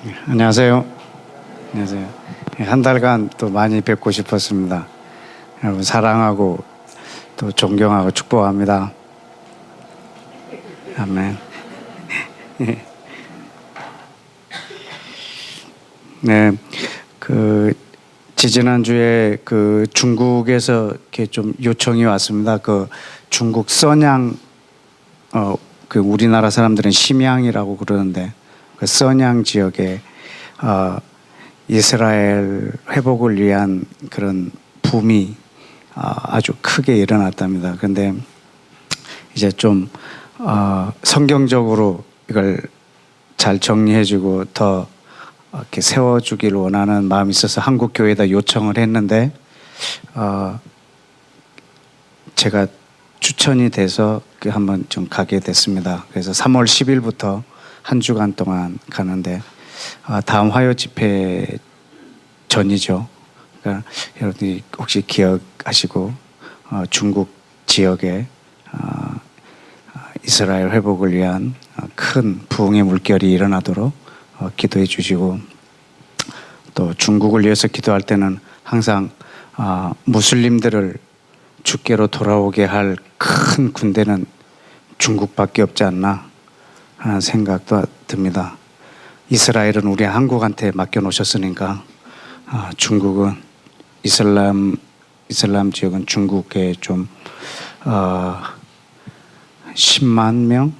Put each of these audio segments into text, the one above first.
안녕하세요. 안녕하세요. 한 달간 또 많이 뵙고 싶었습니다. 여러분 사랑하고 또 존경하고 축복합니다. 아멘. 네, 지지난주에 중국에서 이렇게 좀 요청이 왔습니다. 중국 선양, 우리나라 사람들은 심양이라고 그러는데 그 선양 지역에 이스라엘 회복을 위한 그런 붐이 아주 크게 일어났답니다. 그런데 이제 좀 성경적으로 이걸 잘 정리해주고 더 이렇게 세워주기를 원하는 마음이 있어서 한국 교회에다 요청을 했는데 제가 추천이 돼서 한번 좀 가게 됐습니다. 그래서 3월 10일부터 한 주간 동안 가는데 다음 화요 집회 전이죠. 그러니까 여러분들이 혹시 기억하시고 중국 지역에 이스라엘 회복을 위한 큰 부흥의 물결이 일어나도록 기도해 주시고, 또 중국을 위해서 기도할 때는 항상 무슬림들을 주께로 돌아오게 할 큰 군대는 중국밖에 없지 않나 하는 생각도 듭니다. 이스라엘은 우리 한국한테 맡겨놓으셨으니까 중국은 이슬람 지역은 중국에 좀 10만 명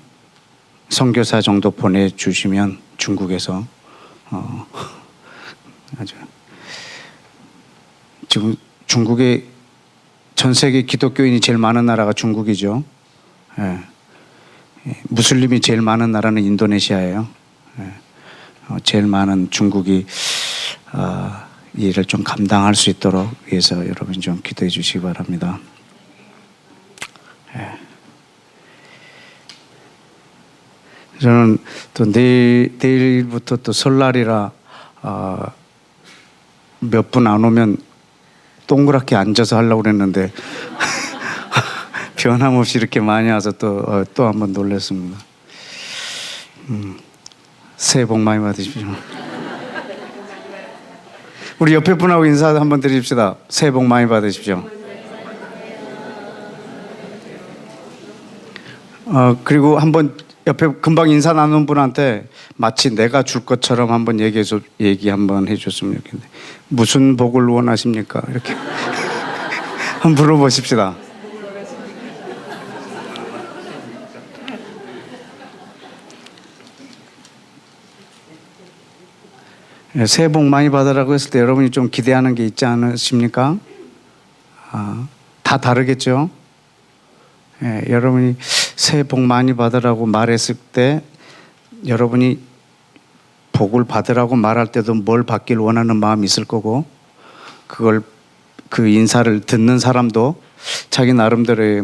선교사 정도 보내주시면 중국에서 아주 지금 중국의 전 세계 기독교인이 제일 많은 나라가 중국이죠. 예. 무슬림이 제일 많은 나라는 인도네시아예요. 예. 제일 많은 중국이 이 일을 좀 감당할 수 있도록 위해서 여러분 좀 기도해 주시기 바랍니다. 예. 저는 또 내일부터 또 설날이라 몇 분 안 오면 동그랗게 앉아서 하려고 그랬는데 변함없이 이렇게 많이 와서 또 한 번 놀랐습니다. 새해 복 많이 받으십시오. 우리 옆에 분하고 인사 한번 드립시다. 새해 복 많이 받으십시오. 그리고 한번 옆에 금방 인사 나눈 분한테 마치 내가 줄 것처럼 한번 얘기 한번 해줬으면 좋겠는데, 무슨 복을 원하십니까? 이렇게 한번 물어보십시다. 새해 복 많이 받으라고 했을 때 여러분이 좀 기대하는 게 있지 않으십니까? 다 다르겠죠? 여러분이 새해 복 많이 받으라고 말했을 때, 여러분이 복을 받으라고 말할 때도 뭘 받길 원하는 마음이 있을 거고, 그 인사를 듣는 사람도 자기 나름대로의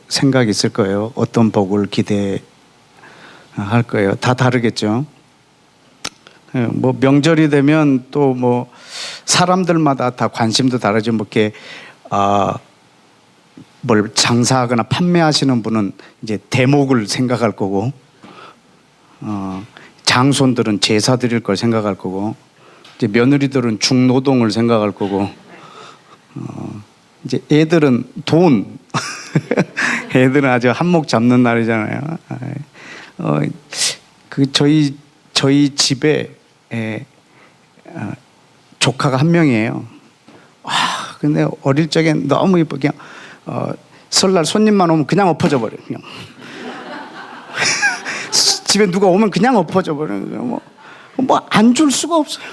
생각이 있을 거예요. 어떤 복을 기대할 거예요. 다 다르겠죠. 명절이 되면 또 사람들마다 다 관심도 다르죠. 이렇게 뭘 장사하거나 판매하시는 분은 이제 대목을 생각할 거고, 장손들은 제사 드릴 걸 생각할 거고, 이제 며느리들은 중노동을 생각할 거고, 이제 애들은 돈. 애들은 아주 한몫 잡는 날이잖아요. 저희 집에 조카가 한 명이에요. 근데 어릴 적엔 너무 이쁘게 설날 손님만 오면 그냥 엎어져 버려요. 그냥 집에 누가 오면 그냥 엎어져 버려요. 안 줄 수가 없어요.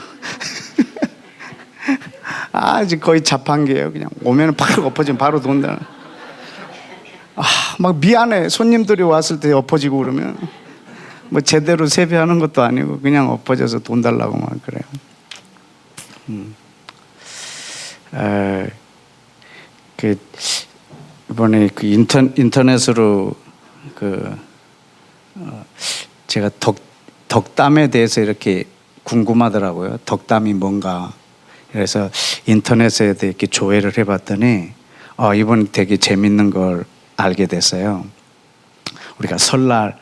이제 거의 자판기예요. 그냥 오면 바로 엎어지면 바로 돈다. 막 미안해. 손님들이 왔을 때 엎어지고 그러면 제대로 세배하는 것도 아니고 그냥 엎어져서 돈 달라고 막 그래요. 이번에 인터넷으로 제가 덕담에 대해서 이렇게 궁금하더라고요. 덕담이 뭔가. 그래서 인터넷에 이렇게 조회를 해봤더니 이번 되게 재밌는 걸 알게 됐어요. 우리가 설날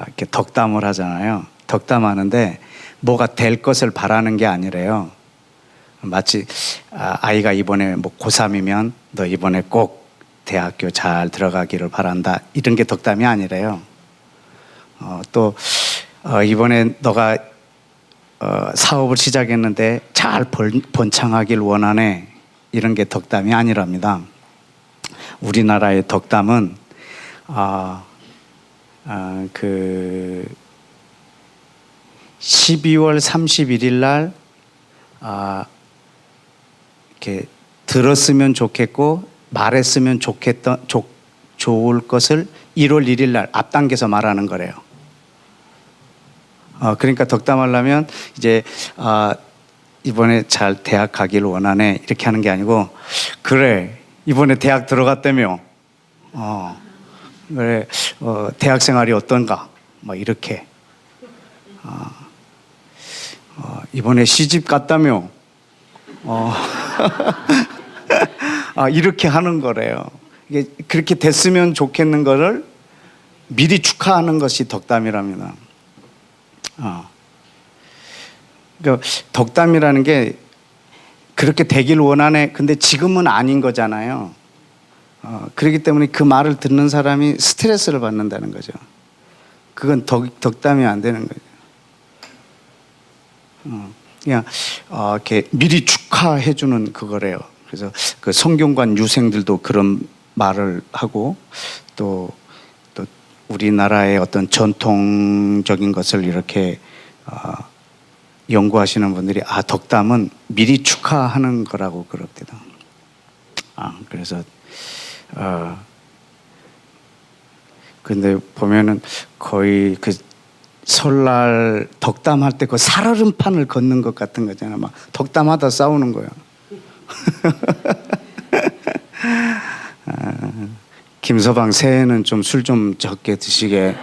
이렇게 덕담을 하잖아요. 덕담하는데 뭐가 될 것을 바라는 게 아니래요. 마치 아이가 이번에 뭐 고3이면 너 이번에 꼭 대학교 잘 들어가기를 바란다, 이런 게 덕담이 아니래요. 또 이번에 너가 사업을 시작했는데 잘 번창하길 원하네, 이런 게 덕담이 아니랍니다. 우리나라의 덕담은 그 12월 31일 날 이렇게 들었으면 좋겠고 말했으면 좋을 것을 1월 1일 날 앞당겨서 말하는 거래요. 그러니까 덕담하려면 이제 이번에 잘 대학 가기를 원하네, 이렇게 하는 게 아니고, 그래 이번에 대학 들어갔다며, 그래 대학 생활이 어떤가, 뭐 이렇게, 이번에 시집 갔다며, 이렇게 하는 거래요. 이게 그렇게 됐으면 좋겠는 거를 미리 축하하는 것이 덕담이랍니다. 그러니까 덕담이라는 게 그렇게 되길 원하네, 근데 지금은 아닌 거잖아요. 그렇기 때문에 그 말을 듣는 사람이 스트레스를 받는다는 거죠. 그건 덕담이 안 되는 거죠. 그냥 이렇게 미리 축하해 주는 그거래요. 그래서 그 성균관 유생들도 그런 말을 하고, 또 우리나라의 어떤 전통적인 것을 이렇게 연구하시는 분들이 덕담은 미리 축하하는 거라고 그럽니다. 그래서 근데 보면은 거의 그 설날 덕담할 때 그 살얼음판을 걷는 것 같은 거잖아요. 막 덕담하다 싸우는 거예요. 김서방 새해는 좀 술 좀 적게 드시게.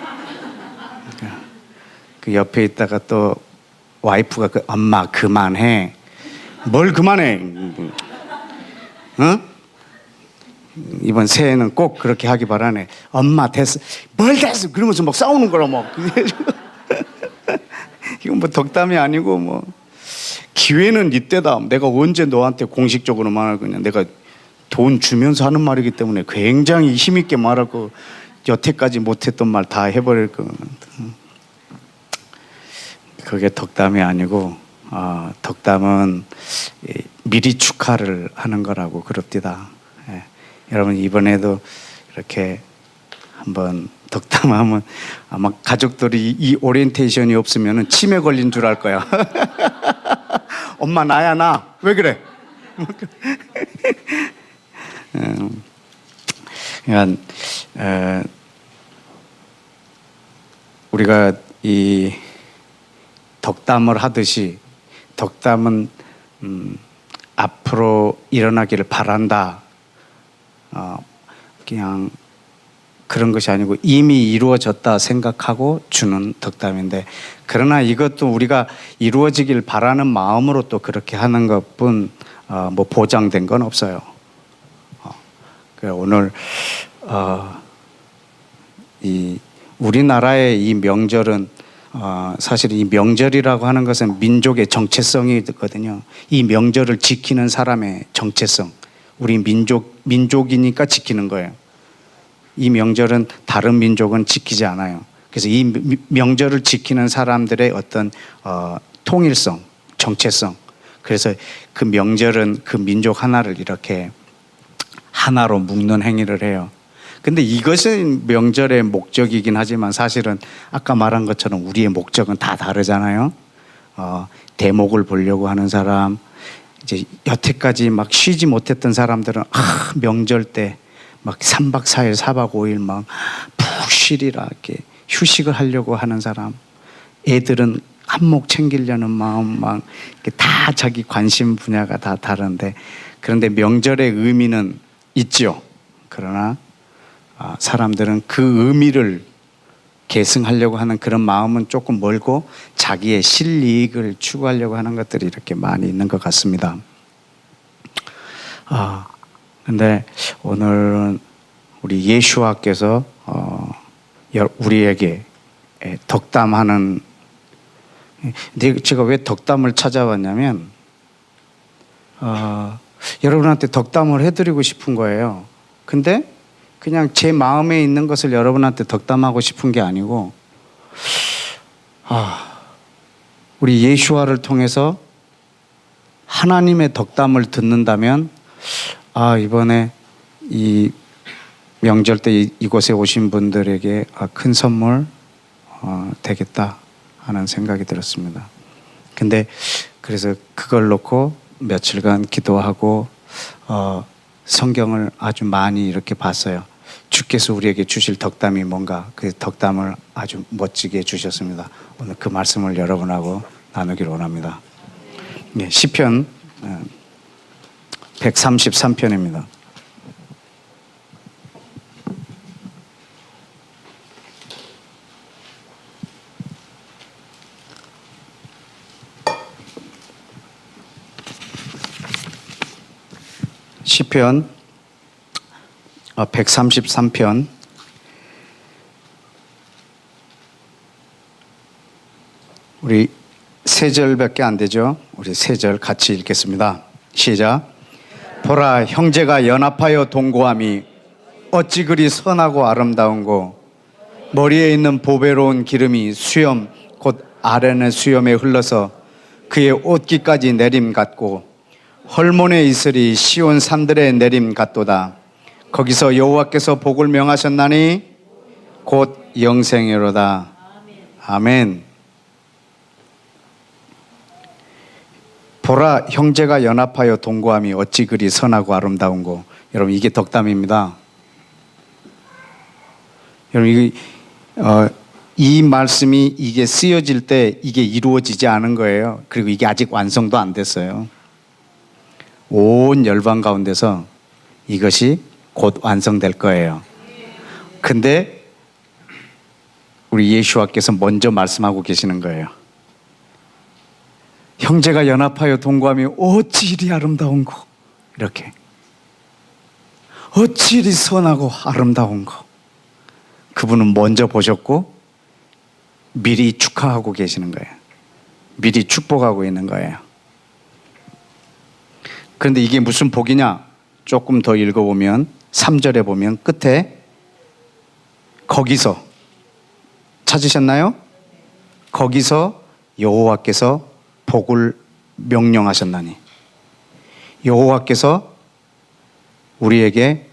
그 옆에 있다가 또 와이프가 엄마 그만해. 뭘 그만해? 이번 새해는 꼭 그렇게 하기 바라네. 엄마 됐어. 뭘 됐어? 그러면서 막 싸우는 거라 뭐. 이건 뭐 덕담이 아니고 뭐. 기회는 네 때다. 내가 언제 너한테 공식적으로 말할 거냐. 내가 돈 주면서 하는 말이기 때문에 굉장히 힘있게 말하고 여태까지 못했던 말 다 해버릴 거. 그게 덕담이 아니고 덕담은 미리 축하를 하는 거라고 그럽디다. 여러분 이번에도 이렇게 한번 덕담하면 아마 가족들이 이 오리엔테이션이 없으면 치매 걸린 줄 알 거야. 엄마 나야 나. 왜 그래? 그러니까 우리가 이 덕담을 하듯이 덕담은 앞으로 일어나기를 바란다. 그냥 그런 것이 아니고 이미 이루어졌다 생각하고 주는 덕담인데, 그러나 이것도 우리가 이루어지길 바라는 마음으로 또 그렇게 하는 것뿐 뭐 보장된 건 없어요. 오늘 이 우리나라의 이 명절은 사실 이 명절이라고 하는 것은 민족의 정체성이거든요. 이 명절을 지키는 사람의 정체성, 우리 민족이니까 지키는 거예요. 이 명절은 다른 민족은 지키지 않아요. 그래서 이 명절을 지키는 사람들의 어떤 통일성, 정체성, 그래서 그 명절은 그 민족 하나를 이렇게 하나로 묶는 행위를 해요. 근데 이것은 명절의 목적이긴 하지만 사실은 아까 말한 것처럼 우리의 목적은 다 다르잖아요. 대목을 보려고 하는 사람, 이제 여태까지 막 쉬지 못했던 사람들은 명절 때 막 3박 4일, 4박 5일 막 푹 쉬리라 이렇게 휴식을 하려고 하는 사람, 애들은 한몫 챙기려는 마음 막 다 자기 관심 분야가 다 다른데, 그런데 명절의 의미는 있죠. 그러나 사람들은 그 의미를 계승하려고 하는 그런 마음은 조금 멀고 자기의 실이익을 추구하려고 하는 것들이 이렇게 많이 있는 것 같습니다. 근데 오늘은 우리 예수와께서 우리에게 덕담하는 근데 제가 왜 덕담을 찾아왔냐면 여러분한테 덕담을 해드리고 싶은 거예요. 근데 그냥 제 마음에 있는 것을 여러분한테 덕담하고 싶은 게 아니고 우리 예수와를 통해서 하나님의 덕담을 듣는다면 이번에 이 명절 때 이곳에 오신 분들에게 큰 선물 되겠다 하는 생각이 들었습니다. 근데 그래서 그걸 놓고 며칠간 기도하고 성경을 아주 많이 이렇게 봤어요. 주께서 우리에게 주실 덕담이 뭔가 그 덕담을 아주 멋지게 주셨습니다. 오늘 그 말씀을 여러분하고 나누기를 원합니다. 네, 시편 133편입니다. 시편 133편 우리 세 절밖에 안 되죠. 우리 세 절 같이 읽겠습니다. 시작. 보라, 형제가 연합하여 동거함이 어찌 그리 선하고 아름다운고, 머리에 있는 보배로운 기름이 수염 곧 아련의 수염에 흘러서 그의 옷깃까지 내림 같고, 헐몬의 이슬이 시온 산들의 내림 같도다. 거기서 여호와께서 복을 명하셨나니 곧 영생이로다. 아멘. 보라, 형제가 연합하여 동거함이 어찌 그리 선하고 아름다운고. 여러분, 이게 덕담입니다. 여러분, 이 말씀이 이게 쓰여질 때 이게 이루어지지 않은 거예요. 그리고 이게 아직 완성도 안 됐어요. 온 열방 가운데서 이것이 곧 완성될 거예요. 근데 우리 예수와께서 먼저 말씀하고 계시는 거예요. 형제가 연합하여 동거함이 어찌 이리 아름다운고, 이렇게 어찌 이리 선하고 아름다운고. 그분은 먼저 보셨고 미리 축하하고 계시는 거예요. 미리 축복하고 있는 거예요. 그런데 이게 무슨 복이냐? 조금 더 읽어보면 3절에 보면 끝에 거기서, 찾으셨나요? 거기서 여호와께서 복을 명령하셨나니. 여호와께서 우리에게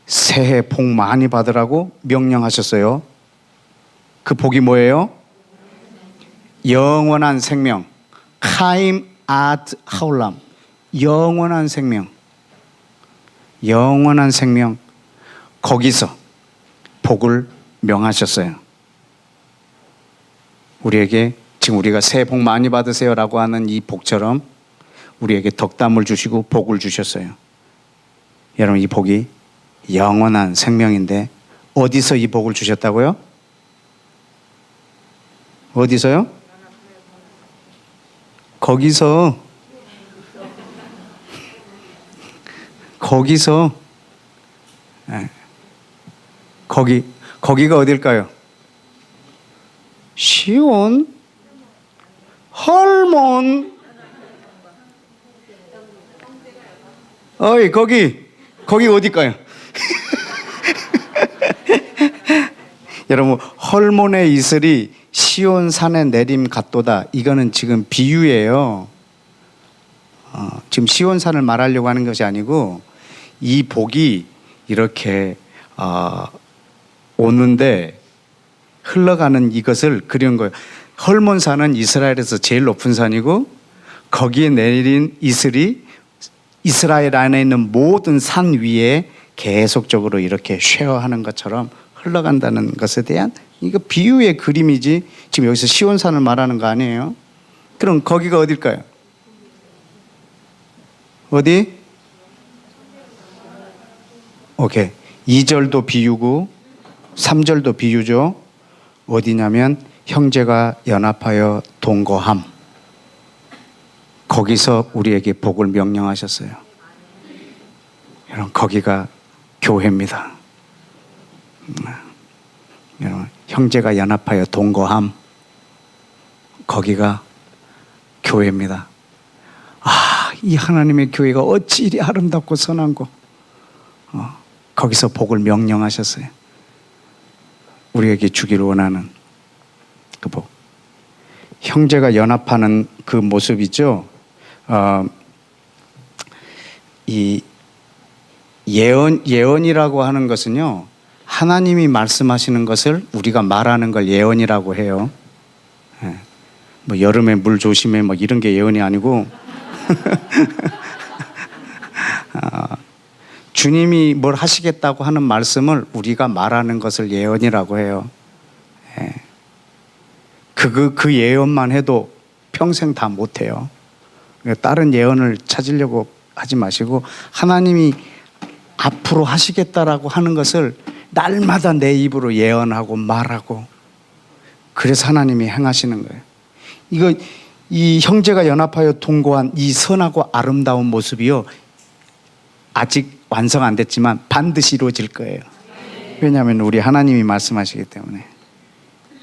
새해 복 많이 받으라고 명령하셨어요. 그 복이 뭐예요? 영원한 생명. 카임 아드 하울람. 영원한 생명. 영원한 생명. 거기서 복을 명하셨어요. 우리에게 지금 우리가 새해 복 많이 받으세요라고 하는 이 복처럼 우리에게 덕담을 주시고 복을 주셨어요. 여러분, 이 복이 영원한 생명인데 어디서 이 복을 주셨다고요? 어디서요? 거기서. 거기가 어딜까요? 시온 헐몬. 어이, 거기 어딜까요? 여러분, 헐몬의 이슬이 시온 산에 내림 같도다. 이거는 지금 비유예요. 지금 시온 산을 말하려고 하는 것이 아니고 이 복이 이렇게 오는데 흘러가는 이것을 그린 거예요. 헐몬산은 이스라엘에서 제일 높은 산이고 거기에 내린 이슬이 이스라엘 안에 있는 모든 산 위에 계속적으로 이렇게 쉐어하는 것처럼 흘러간다는 것에 대한 이거 비유의 그림이지 지금 여기서 시온산을 말하는 거 아니에요. 그럼 거기가 어딜까요? 어디? 오케이. 2절도 비유고 3절도 비유죠. 어디냐면 형제가 연합하여 동거함. 거기서 우리에게 복을 명령하셨어요. 여러분, 거기가 교회입니다. 여러분, 형제가 연합하여 동거함. 거기가 교회입니다. 아, 이 하나님의 교회가 어찌 이리 아름답고 선한고. 거기서 복을 명령하셨어요. 우리에게 주기를 원하는 그 복. 형제가 연합하는 그 모습이죠. 이 예언이라고 하는 것은요, 하나님이 말씀하시는 것을 우리가 말하는 걸 예언이라고 해요. 뭐 여름에 물 조심해 뭐 이런 게 예언이 아니고 주님이 뭘 하시겠다고 하는 말씀을 우리가 말하는 것을 예언이라고 해요. 그 예언만 해도 평생 다 못해요. 다른 예언을 찾으려고 하지 마시고 하나님이 앞으로 하시겠다라고 하는 것을 날마다 내 입으로 예언하고 말하고, 그래서 하나님이 행하시는 거예요. 이 형제가 연합하여 동거한 이 선하고 아름다운 모습이요, 아직 완성 안 됐지만 반드시 이루어질 거예요. 왜냐하면 우리 하나님이 말씀하시기 때문에.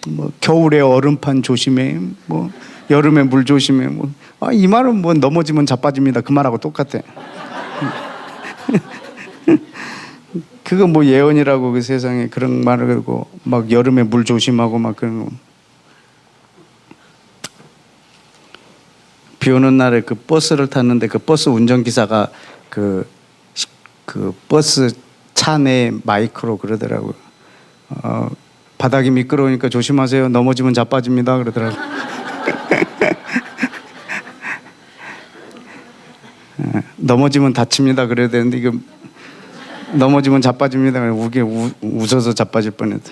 뭐 겨울에 얼음판 조심해, 뭐 여름에 물 조심해, 뭐 이 말은 뭐 넘어지면 자빠집니다 그 말하고 똑같아. 그거 뭐 예언이라고 그 세상에 그런 말을 하고 막 여름에 물 조심하고 막 그런 거. 비 오는 날에 그 버스를 탔는데 그 버스 운전기사가 그 버스 차 내 마이크로 그러더라고요. 바닥이 미끄러우니까 조심하세요. 넘어지면 자빠집니다 그러더라고요. 넘어지면 다칩니다 그래야 되는데 이거 넘어지면 자빠집니다. 웃어서 자빠질 뻔했다.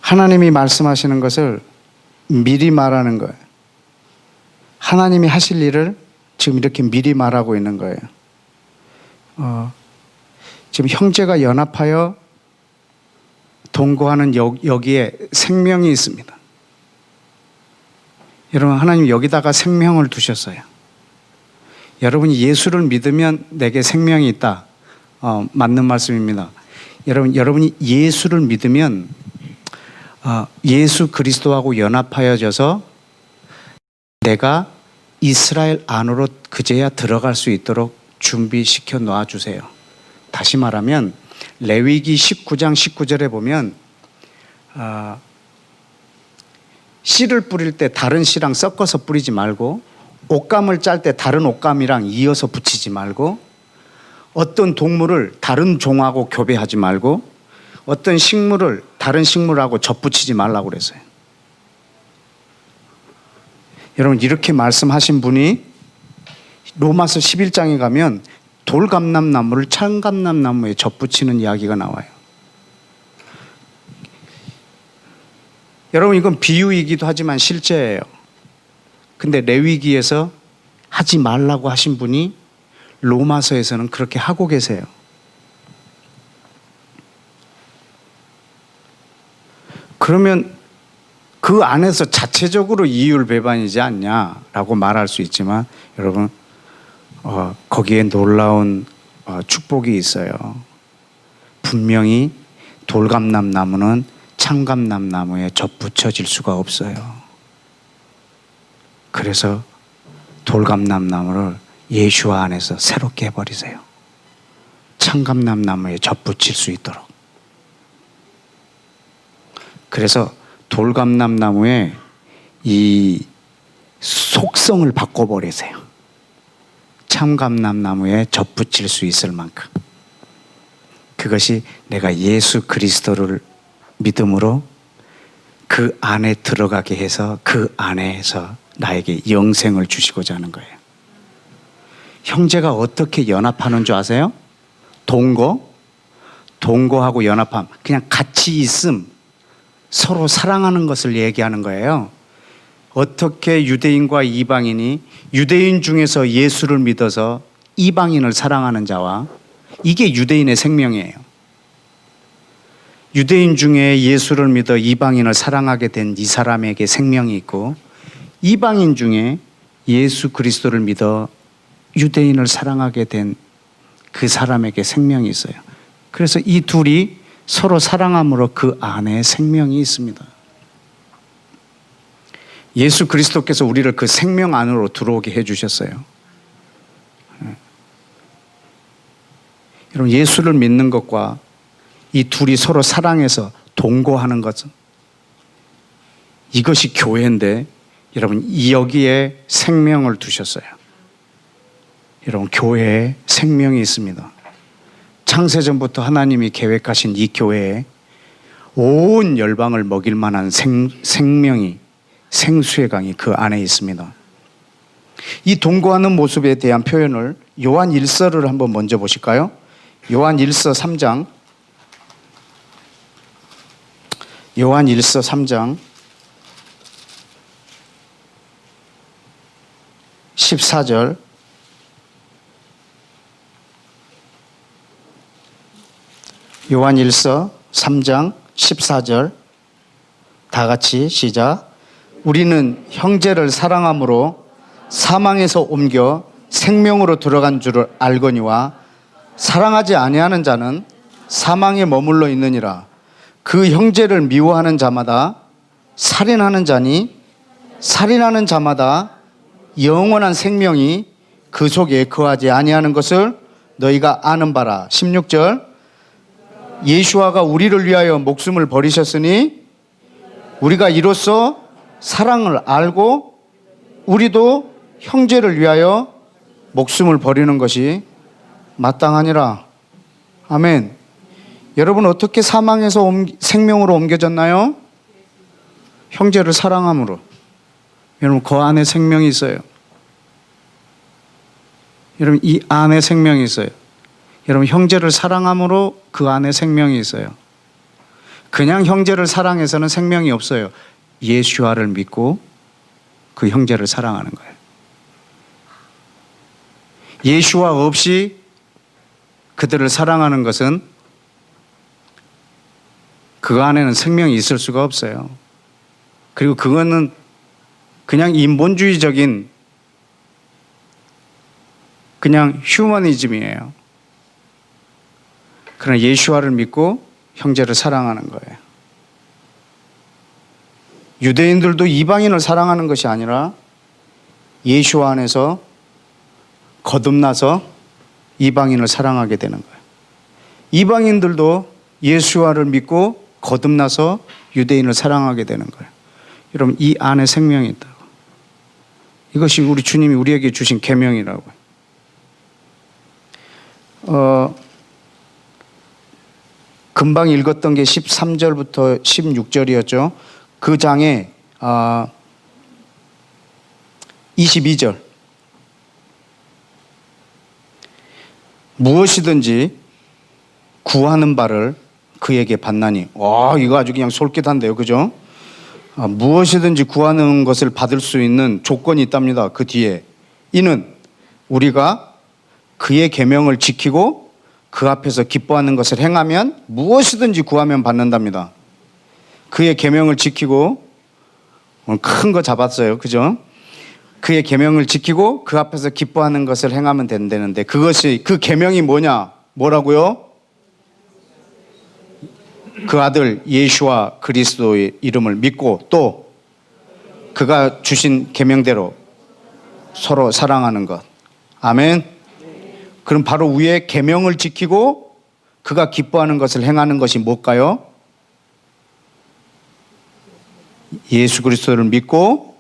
하나님이 말씀하시는 것을 미리 말하는 거예요. 하나님이 하실 일을 지금 이렇게 미리 말하고 있는 거예요. 지금 형제가 연합하여 동거하는 여기에 생명이 있습니다. 여러분, 하나님 여기다가 생명을 두셨어요. 여러분이 예수를 믿으면 내게 생명이 있다. 맞는 말씀입니다. 여러분이 예수를 믿으면 예수 그리스도하고 연합하여져서 내가 이스라엘 안으로 그제야 들어갈 수 있도록 준비시켜 놓아주세요. 다시 말하면 레위기 19장 19절에 보면 씨를 뿌릴 때 다른 씨랑 섞어서 뿌리지 말고, 옷감을 짤 때 다른 옷감이랑 이어서 붙이지 말고, 어떤 동물을 다른 종하고 교배하지 말고, 어떤 식물을 다른 식물하고 접붙이지 말라고 그랬어요. 여러분, 이렇게 말씀하신 분이 로마서 11장에 가면 돌감람나무를 참감람나무에 접붙이는 이야기가 나와요. 여러분, 이건 비유이기도 하지만 실제예요. 근데 레위기에서 하지 말라고 하신 분이 로마서에서는 그렇게 하고 계세요. 그러면 그 안에서 자체적으로 이율배반이지 않냐라고 말할 수 있지만, 여러분, 거기에 놀라운 축복이 있어요. 분명히 돌감람나무는 참감람나무에 접붙여질 수가 없어요. 그래서 돌감람나무를 예수와 안에서 새롭게 해버리세요. 참감람나무에 접붙일 수 있도록. 그래서 돌감람나무의 이 속성을 바꿔버리세요. 참감람나무에 접붙일 수 있을 만큼. 그것이 내가 예수 그리스도를 믿음으로 그 안에 들어가게 해서 그 안에서 나에게 영생을 주시고자 하는 거예요. 형제가 어떻게 연합하는 줄 아세요? 동거하고 연합함. 그냥 같이 있음, 서로 사랑하는 것을 얘기하는 거예요. 어떻게 유대인과 이방인이 유대인 중에서 예수를 믿어서 이방인을 사랑하는 자와, 이게 유대인의 생명이에요. 유대인 중에 예수를 믿어 이방인을 사랑하게 된 이 사람에게 생명이 있고, 이방인 중에 예수 그리스도를 믿어 유대인을 사랑하게 된 그 사람에게 생명이 있어요. 그래서 이 둘이 서로 사랑함으로 그 안에 생명이 있습니다. 예수 그리스도께서 우리를 그 생명 안으로 들어오게 해주셨어요. 여러분, 예수를 믿는 것과 이 둘이 서로 사랑해서 동거하는 것은, 이것이 교회인데 여러분, 여기에 생명을 두셨어요. 여러분, 교회에 생명이 있습니다. 창세전부터 하나님이 계획하신 이 교회에 온 열방을 먹일 만한 생명이, 생수의 강이 그 안에 있습니다. 이 동거하는 모습에 대한 표현을 요한 1서를 한번 먼저 보실까요? 요한 1서 3장, 요한 1서 3장 14절, 요한 1서 3장 14절, 다 같이 시작. 우리는 형제를 사랑함으로 사망에서 옮겨 생명으로 들어간 줄을 알거니와 사랑하지 아니하는 자는 사망에 머물러 있느니라. 그 형제를 미워하는 자마다 살인하는 자니 살인하는 자마다 영원한 생명이 그 속에 거하지 아니하는 것을 너희가 아는 바라. 16절, 예수와가 우리를 위하여 목숨을 버리셨으니 우리가 이로써 사랑을 알고 우리도 형제를 위하여 목숨을 버리는 것이 마땅하니라. 아멘. 여러분, 어떻게 사망에서 생명으로 옮겨졌나요? 형제를 사랑함으로. 여러분, 그 안에 생명이 있어요. 여러분, 이 안에 생명이 있어요. 여러분, 형제를 사랑함으로 그 안에 생명이 있어요. 그냥 형제를 사랑해서는 생명이 없어요. 예수와를 믿고 그 형제를 사랑하는 거예요. 예수와 없이 그들을 사랑하는 것은 그 안에는 생명이 있을 수가 없어요. 그리고 그거는 그냥 인본주의적인 그냥 휴머니즘이에요. 그러나 예수와를 믿고 형제를 사랑하는 거예요. 유대인들도 이방인을 사랑하는 것이 아니라 예수와 안에서 거듭나서 이방인을 사랑하게 되는 거예요. 이방인들도 예수와를 믿고 거듭나서 유대인을 사랑하게 되는 거예요. 여러분, 이 안에 생명이 있다고. 이것이 우리 주님이 우리에게 주신 계명이라고요. 금방 읽었던 게 13절부터 16절이었죠. 그 장에 22절, 무엇이든지 구하는 바를 그에게 받나니. 이거 아주 그냥 솔깃한데요, 그죠? 무엇이든지 구하는 것을 받을 수 있는 조건이 있답니다. 그 뒤에, 이는 우리가 그의 계명을 지키고 그 앞에서 기뻐하는 것을 행하면 무엇이든지 구하면 받는답니다. 그의 계명을 지키고, 큰 거 잡았어요, 그죠? 그의 계명을 지키고 그 앞에서 기뻐하는 것을 행하면 된다는데, 그것이, 그 계명이 뭐냐? 뭐라고요? 그 아들 예수와 그리스도의 이름을 믿고 또 그가 주신 계명대로 서로 사랑하는 것. 아멘. 그럼 바로 위에 계명을 지키고 그가 기뻐하는 것을 행하는 것이 뭘까요? 예수 그리스도를 믿고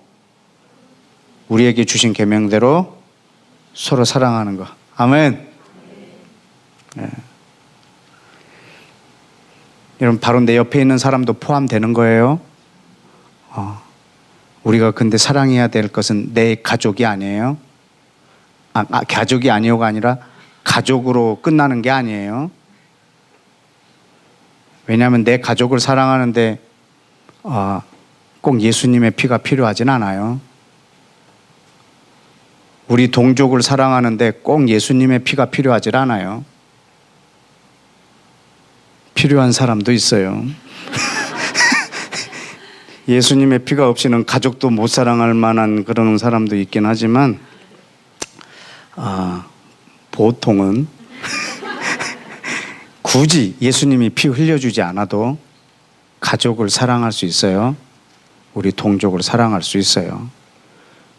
우리에게 주신 계명대로 서로 사랑하는 것. 아멘. 네. 여러분, 바로 내 옆에 있는 사람도 포함되는 거예요. 우리가 근데 사랑해야 될 것은 내 가족이 아니에요. 가족이 아니오가 아니라 가족으로 끝나는 게 아니에요. 왜냐하면 내 가족을 사랑하는데 꼭 예수님의 피가 필요하진 않아요. 우리 동족을 사랑하는데 꼭 예수님의 피가 필요하질 않아요. 필요한 사람도 있어요. 예수님의 피가 없이는 가족도 못 사랑할 만한 그런 사람도 있긴 하지만 보통은 굳이 예수님이 피 흘려주지 않아도 가족을 사랑할 수 있어요. 우리 동족을 사랑할 수 있어요.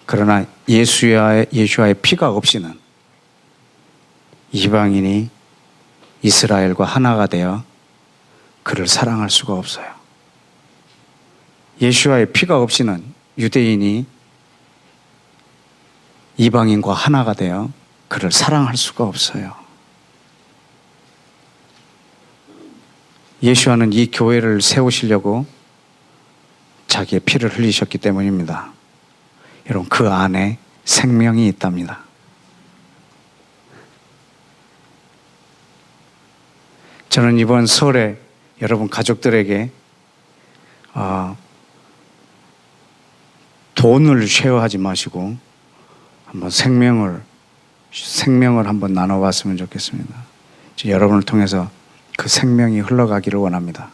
그러나 예수와의 피가 없이는 이방인이 이스라엘과 하나가 되어 그를 사랑할 수가 없어요. 예수와의 피가 없이는 유대인이 이방인과 하나가 되어 그를 사랑할 수가 없어요. 예수와는 이 교회를 세우시려고 자기의 피를 흘리셨기 때문입니다. 여러분, 그 안에 생명이 있답니다. 저는 이번 설에 여러분 가족들에게 돈을 쉐어하지 마시고 한번 생명을 한번 나눠봤으면 좋겠습니다. 여러분을 통해서 그 생명이 흘러가기를 원합니다.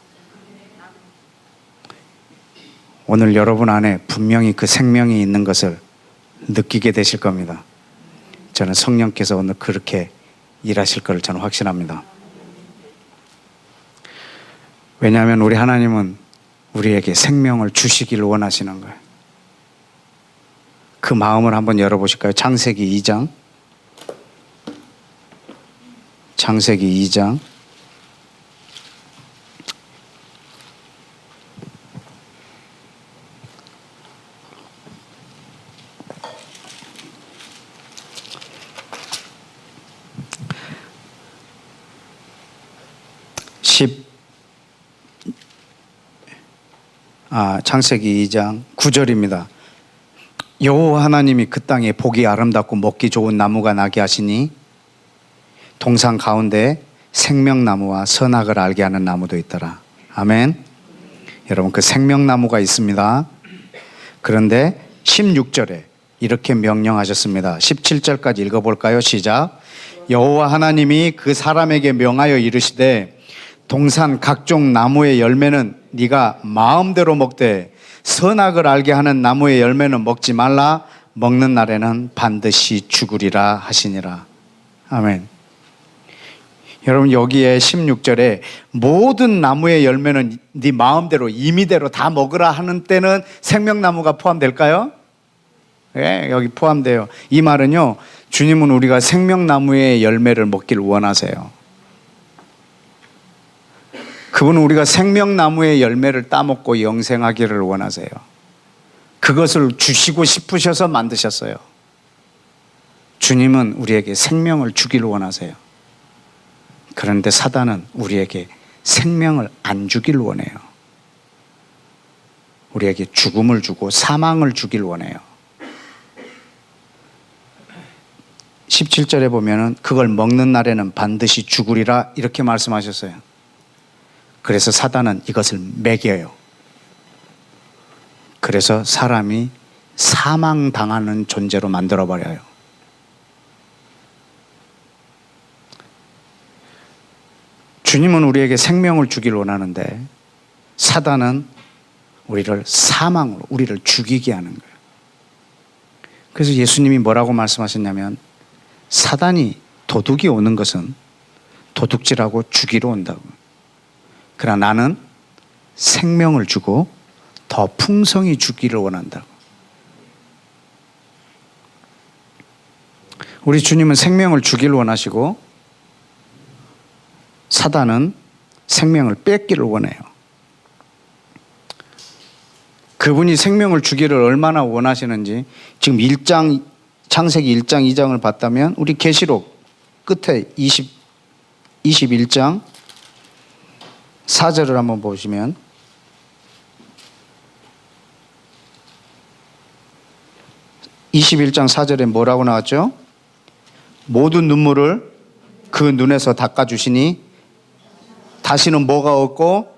오늘 여러분 안에 분명히 그 생명이 있는 것을 느끼게 되실 겁니다. 저는 성령께서 오늘 그렇게 일하실 것을 저는 확신합니다. 왜냐하면 우리 하나님은 우리에게 생명을 주시기를 원하시는 거예요. 그 마음을 한번 열어보실까요? 창세기 2장. 창세기 2장. 창세기 2장 9절입니다. 여호와 하나님이 그 땅에 보기 아름답고 먹기 좋은 나무가 나게 하시니 동산 가운데 생명나무와 선악을 알게 하는 나무도 있더라. 아멘. 여러분, 그 생명나무가 있습니다. 그런데 16절에 이렇게 명령하셨습니다. 17절까지 읽어볼까요? 시작. 여호와 하나님이 그 사람에게 명하여 이르시되 동산 각종 나무의 열매는 네가 마음대로 먹되 선악을 알게 하는 나무의 열매는 먹지 말라. 먹는 날에는 반드시 죽으리라 하시니라. 아멘. 여러분, 여기에 16절에 모든 나무의 열매는 네 마음대로 임의대로 다 먹으라 하는 때는 생명나무가 포함될까요? 네, 여기 포함돼요. 이 말은요, 주님은 우리가 생명나무의 열매를 먹기를 원하세요. 그분은 우리가 생명나무의 열매를 따먹고 영생하기를 원하세요. 그것을 주시고 싶으셔서 만드셨어요. 주님은 우리에게 생명을 주기를 원하세요. 그런데 사단은 우리에게 생명을 안 주기를 원해요. 우리에게 죽음을 주고 사망을 주기를 원해요. 17절에 보면은 그걸 먹는 날에는 반드시 죽으리라 이렇게 말씀하셨어요. 그래서 사단은 이것을 먹여요. 그래서 사람이 사망당하는 존재로 만들어버려요. 주님은 우리에게 생명을 주기를 원하는데 사단은 우리를 사망으로, 우리를 죽이게 하는 거예요. 그래서 예수님이 뭐라고 말씀하셨냐면 사단이 도둑이 오는 것은 도둑질하고 죽이러 온다고. 그러나 나는 생명을 주고 더 풍성히 주기를 원한다고. 우리 주님은 생명을 주기를 원하시고 사단은 생명을 뺏기를 원해요. 그분이 생명을 주기를 얼마나 원하시는지 지금 창세기 1장 2장을 봤다면 우리 계시록 끝에 21장 4절을 한번 보시면 (21장 4절에) 뭐라고 나왔죠? 모든 눈물을 그 눈에서 닦아주시니 다시는 뭐가 없고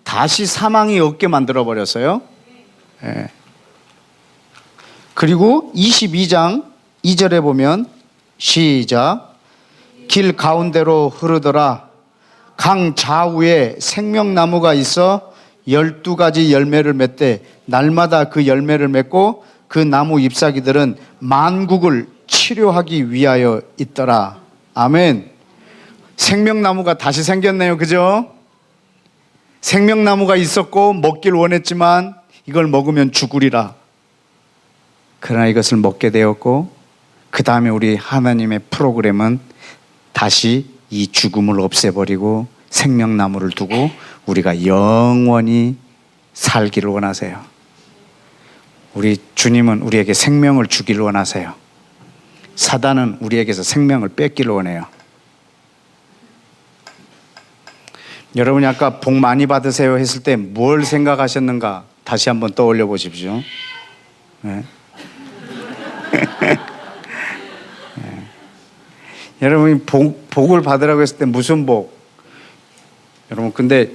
다시 사망이 없게 만들어버렸어요. 예. 그리고 22장 2절에 보면 시작. 길 가운데로 흐르더라. 강 좌우에 생명나무가 있어 12가지 열매를 맺되 날마다 그 열매를 맺고 그 나무 잎사귀들은 만국을 치료하기 위하여 있더라. 아멘. 생명나무가 다시 생겼네요. 그죠? 생명나무가 있었고 먹길 원했지만 이걸 먹으면 죽으리라. 그러나 이것을 먹게 되었고 그 다음에 우리 하나님의 프로그램은 다시 이 죽음을 없애버리고 생명나무를 두고 우리가 영원히 살기를 원하세요. 우리 주님은 우리에게 생명을 주기를 원하세요. 사단은 우리에게서 생명을 뺏기를 원해요. 여러분이 아까 복 많이 받으세요 했을 때 뭘 생각하셨는가 다시 한번 떠올려 보십시오. 네. 네. 여러분이 복을 받으라고 했을 때 무슨 복? 여러분 근데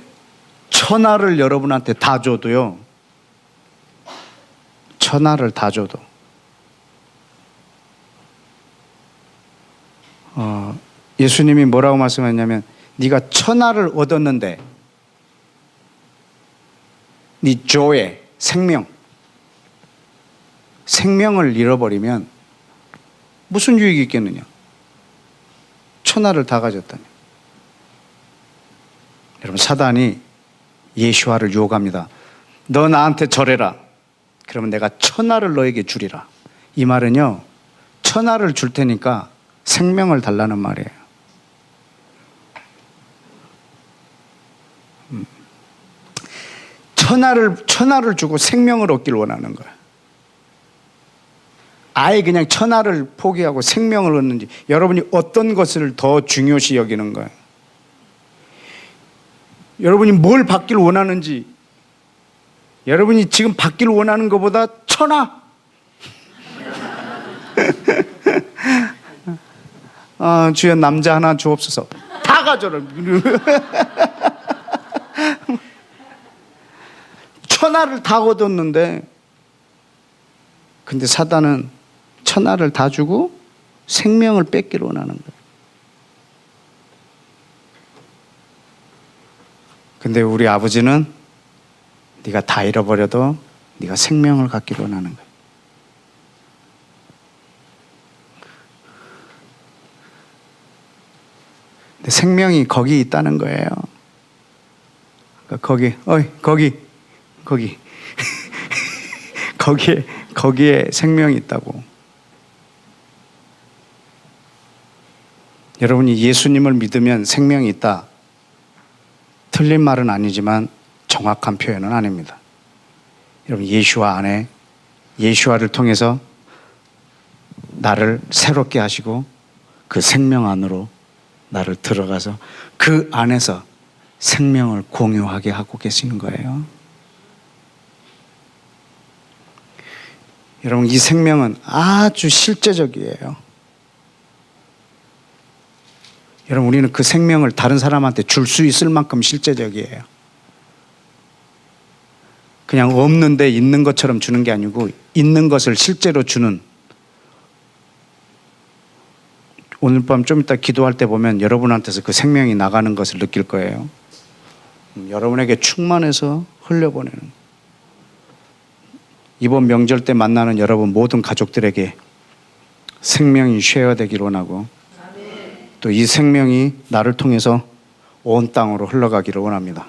천하를 여러분한테 다 줘도요, 천하를 다 줘도 예수님이 뭐라고 말씀하셨냐면 네가 천하를 얻었는데 네 조에 생명을 잃어버리면 무슨 유익이 있겠느냐. 천하를 다 가졌다니. 여러분 사단이 예수와를 유혹합니다. 너 나한테 절해라. 그러면 내가 천하를 너에게 주리라. 이 말은요, 천하를 줄 테니까 생명을 달라는 말이에요. 천하를 주고 생명을 얻기를 원하는 거예요. 아예 그냥 천하를 포기하고 생명을 얻는지, 여러분이 어떤 것을 더 중요시 여기는 거예요. 여러분이 뭘 받기를 원하는지, 여러분이 지금 받기를 원하는 것보다 천하. 주여 남자 하나 주옵소서. 다 가져라. 천하를 다 얻었는데, 근데 사단은 천하를 다 주고 생명을 뺏기를 원하는 거예요. 근데 우리 아버지는 네가 다 잃어버려도 네가 생명을 갖기를 원하는 거예요. 근데 생명이 거기 있다는 거예요. 그러니까 거기 거기에 생명이 있다고. 여러분이 예수님을 믿으면 생명이 있다. 틀린 말은 아니지만 정확한 표현은 아닙니다. 여러분 예수와 안에, 예수와를 통해서 나를 새롭게 하시고 그 생명 안으로 나를 들어가서 그 안에서 생명을 공유하게 하고 계시는 거예요. 여러분 이 생명은 아주 실제적이에요. 여러분 우리는 그 생명을 다른 사람한테 줄 수 있을 만큼 실제적이에요. 그냥 없는데 있는 것처럼 주는 게 아니고 있는 것을 실제로 주는. 오늘 밤 좀 이따 기도할 때 보면 여러분한테서 그 생명이 나가는 것을 느낄 거예요. 여러분에게 충만해서 흘려보내는. 이번 명절 때 만나는 여러분 모든 가족들에게 생명이 쉐어되기를 원하고 또 이 생명이 나를 통해서 온 땅으로 흘러가기를 원합니다.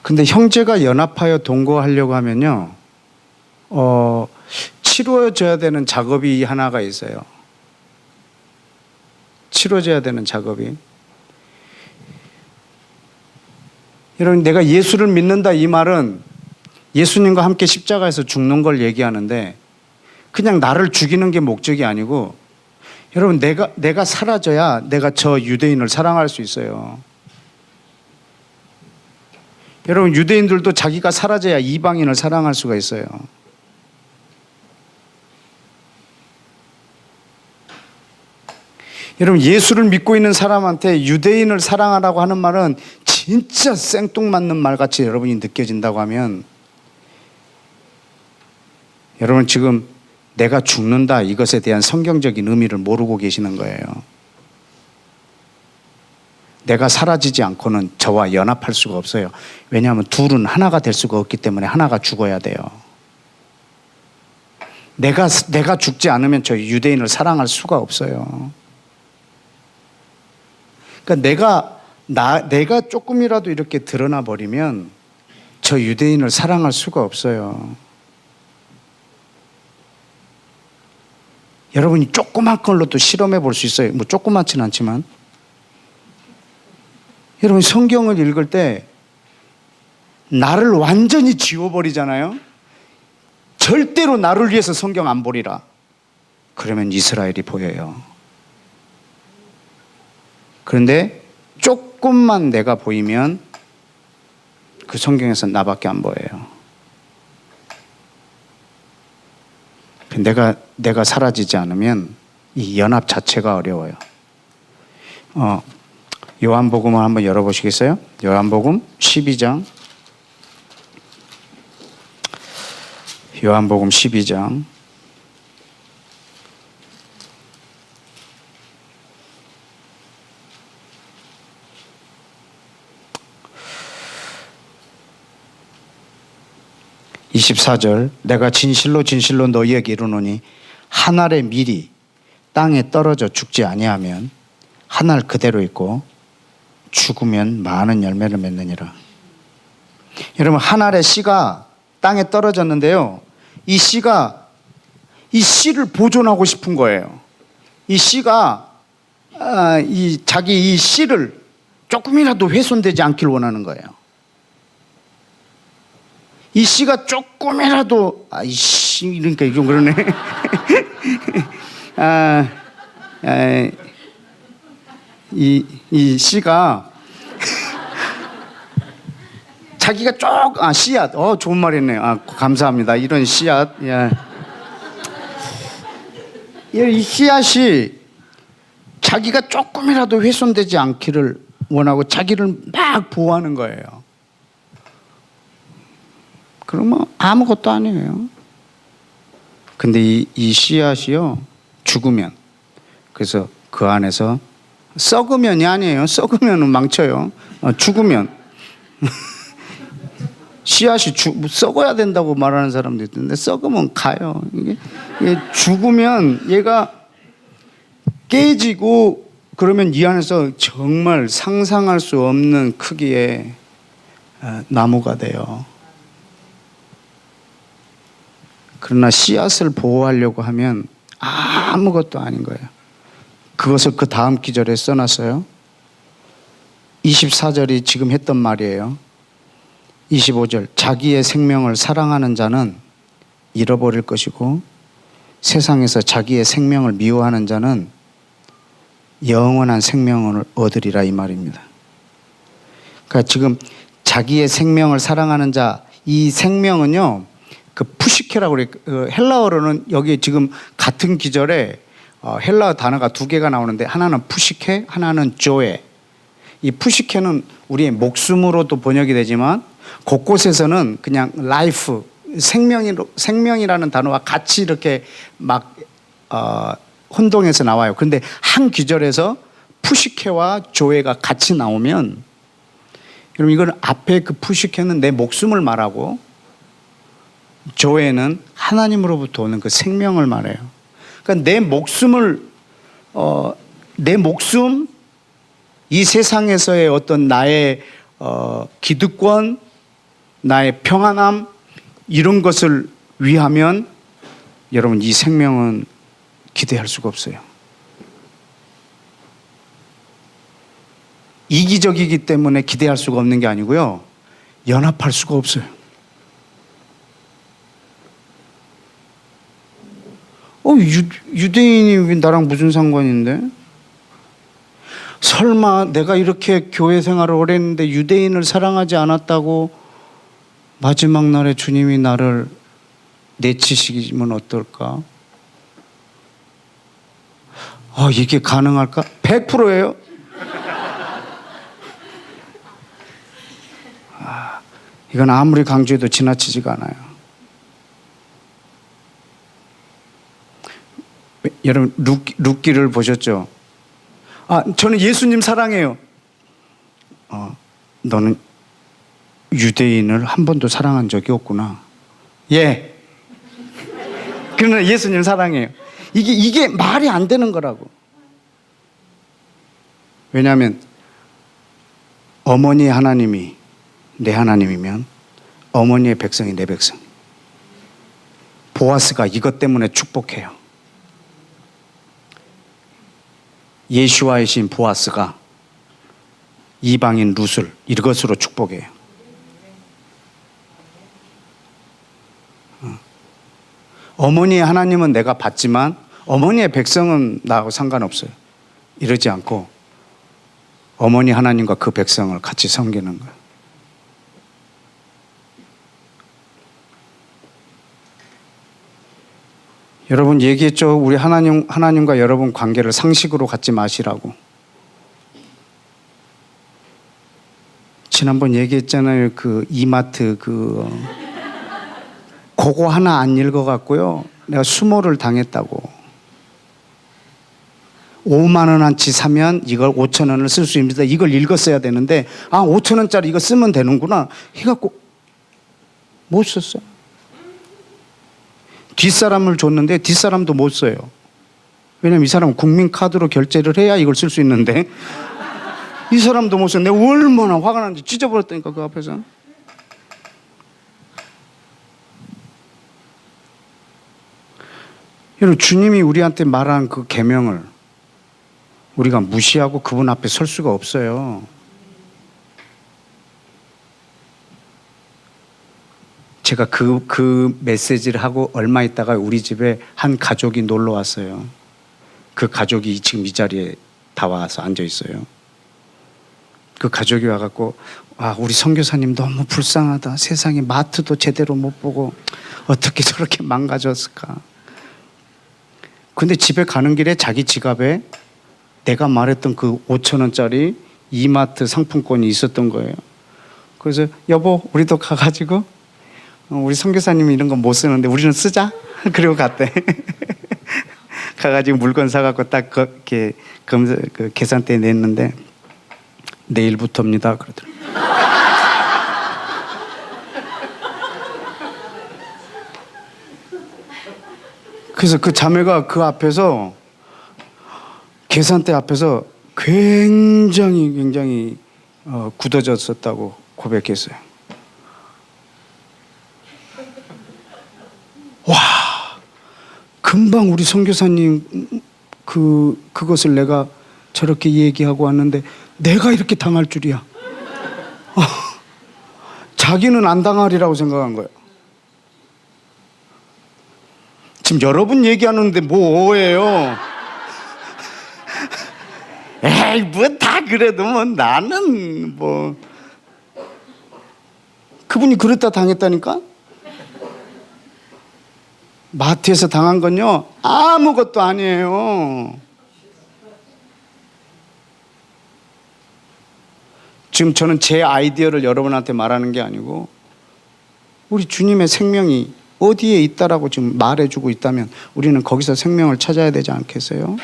근데 형제가 연합하여 동거하려고 하면요, 치루어져야 되는 작업이 하나가 있어요. 치러져야 되는 작업이. 여러분 내가 예수를 믿는다 이 말은 예수님과 함께 십자가에서 죽는 걸 얘기하는데 그냥 나를 죽이는 게 목적이 아니고, 여러분 내가 사라져야 내가 저 유대인을 사랑할 수 있어요. 여러분 유대인들도 자기가 사라져야 이방인을 사랑할 수가 있어요. 여러분 예수를 믿고 있는 사람한테 유대인을 사랑하라고 하는 말은 진짜 생뚱맞는 말같이 여러분이 느껴진다고 하면 여러분 지금 내가 죽는다 이것에 대한 성경적인 의미를 모르고 계시는 거예요. 내가 사라지지 않고는 저와 연합할 수가 없어요. 왜냐하면 둘은 하나가 될 수가 없기 때문에 하나가 죽어야 돼요. 내가 죽지 않으면 저 유대인을 사랑할 수가 없어요. 그러니까 내가 조금이라도 이렇게 드러나 버리면 저 유대인을 사랑할 수가 없어요. 여러분이 조그만 걸로도 실험해 볼 수 있어요. 뭐 조그맣진 않지만. 여러분 성경을 읽을 때 나를 완전히 지워버리잖아요. 절대로 나를 위해서 성경 안 보리라. 그러면 이스라엘이 보여요. 그런데 조금만 내가 보이면 그 성경에서 나밖에 안 보여요. 내가 사라지지 않으면 이 연합 자체가 어려워요. 요한복음을 한번 열어보시겠어요? 요한복음 12장. 요한복음 12장. (24절) 내가 진실로 진실로 너희에게 이르노니 한 알의 밀이 땅에 떨어져 죽지 아니하면 한 알 그대로 있고 죽으면 많은 열매를 맺느니라. 여러분 한 알의 씨가 땅에 떨어졌는데요, 이 씨가 이 씨를 보존하고 싶은 거예요. 이 씨가 자기 이 씨를 조금이라도 훼손되지 않길 원하는 거예요. 이 씨가 조금이라도 이씨 그러니까 좀 그러네. 이 씨가 자기가 씨앗. 좋은 말이네요. 감사합니다. 이런 씨앗. 이 씨앗이 자기가 조금이라도 훼손되지 않기를 원하고 자기를 막 보호하는 거예요. 그러면 아무것도 아니에요. 근데 이 씨앗이요, 죽으면, 그래서 그 안에서 썩으면이 아니에요. 썩으면 망쳐요. 죽으면. 씨앗이 썩어야 된다고 말하는 사람도 있는데 썩으면 가요. 이게 죽으면 얘가 깨지고 그러면 이 안에서 정말 상상할 수 없는 크기의 나무가 돼요. 그러나 씨앗을 보호하려고 하면 아무것도 아닌 거예요. 그것을 그 다음 기절에 써놨어요. 24절이 지금 했던 말이에요. 25절 자기의 생명을 사랑하는 자는 잃어버릴 것이고 세상에서 자기의 생명을 미워하는 자는 영원한 생명을 얻으리라, 이 말입니다. 그러니까 지금 자기의 생명을 사랑하는 자, 이 생명은요, 그 푸시케라고 그래요. 헬라어로는 여기 지금 같은 기절에 헬라어 단어가 두 개가 나오는데 하나는 푸시케, 하나는 조에. 이 푸시케는 우리의 목숨으로도 번역이 되지만 곳곳에서는 그냥 라이프, 생명이라는 단어와 같이 이렇게 막 혼동해서 나와요. 그런데 한 기절에서 푸시케와 조에가 같이 나오면, 여러분 이거는 앞에 그 푸시케는 내 목숨을 말하고 조에는 하나님으로부터 오는 그 생명을 말해요. 그러니까 내 목숨, 이 세상에서의 어떤 나의 기득권, 나의 평안함, 이런 것을 위하면 여러분 이 생명은 기대할 수가 없어요. 이기적이기 때문에 기대할 수가 없는 게 아니고요, 연합할 수가 없어요. 유대인이 나랑 무슨 상관인데? 설마 내가 이렇게 교회 생활을 오래 했는데 유대인을 사랑하지 않았다고 마지막 날에 주님이 나를 내치시면 어떨까? 이게 가능할까? 100%예요. 이건 아무리 강조해도 지나치지가 않아요. 여러분 룻기를 보셨죠? 저는 예수님 사랑해요. 너는 유대인을 한 번도 사랑한 적이 없구나. 예. 그러나 예수님 사랑해요. 이게 말이 안 되는 거라고. 왜냐하면 어머니 하나님이 내 하나님이면 어머니의 백성이 내 백성. 보아스가 이것 때문에 축복해요. 예수와의 신 보아스가 이방인 룻을 이것으로 축복해요. 어머니의 하나님은 내가 받지만 어머니의 백성은 나하고 상관없어요. 이러지 않고 어머니 하나님과 그 백성을 같이 섬기는 거예요. 여러분 얘기했죠. 우리 하나님과 여러분 관계를 상식으로 갖지 마시라고. 지난번 얘기했잖아요. 그 이마트 그거 하나 안 읽어갖고요. 내가 수모를 당했다고. 5만 원어치 사면 이걸 5천 원을 쓸 수 있습니다. 이걸 읽었어야 되는데 5천 원짜리 이거 쓰면 되는구나 해갖고 못 썼어요. 뒷사람을 줬는데 뒷사람도 못 써요. 왜냐면 이 사람은 국민카드로 결제를 해야 이걸 쓸 수 있는데 이 사람도 못 써. 내가 얼마나 화가 나는지 찢어버렸다니까 그 앞에서. 여러분 주님이 우리한테 말한 그 계명을 우리가 무시하고 그분 앞에 설 수가 없어요. 제가 그 메시지를 하고 얼마 있다가 우리 집에 한 가족이 놀러 왔어요. 그 가족이 지금 이 자리에 다 와서 앉아 있어요. 그 가족이 와갖고 우리 선교사님 너무 불쌍하다. 세상에 마트도 제대로 못 보고 어떻게 저렇게 망가졌을까. 근데 집에 가는 길에 자기 지갑에 내가 말했던 그 5천 원짜리 이마트 상품권이 있었던 거예요. 그래서 여보 우리도 가가지고 우리 선교사님이 이런 건 못 쓰는데 우리는 쓰자. 그리고 갔대. 가가지고 물건 사갖고 딱 이렇게 그 계산대에 냈는데 내일부터입니다. 그러더라고요. 그래서 그 자매가 그 앞에서 계산대 앞에서 굉장히 굳어졌었다고 고백했어요. 와, 금방 우리 선교사님 그것을 내가 저렇게 얘기하고 왔는데 내가 이렇게 당할 줄이야. 자기는 안 당하리라고 생각한 거예요. 지금 여러분 얘기하는데 뭐 오해요? 에이 뭐 다 그래도 뭐 나는 뭐 그분이 그랬다 당했다니까? 마트에서 당한 건요 아무것도 아니에요. 지금 저는 제 아이디어를 여러분한테 말하는 게 아니고 우리 주님의 생명이 어디에 있다라고 지금 말해주고 있다면 우리는 거기서 생명을 찾아야 되지 않겠어요?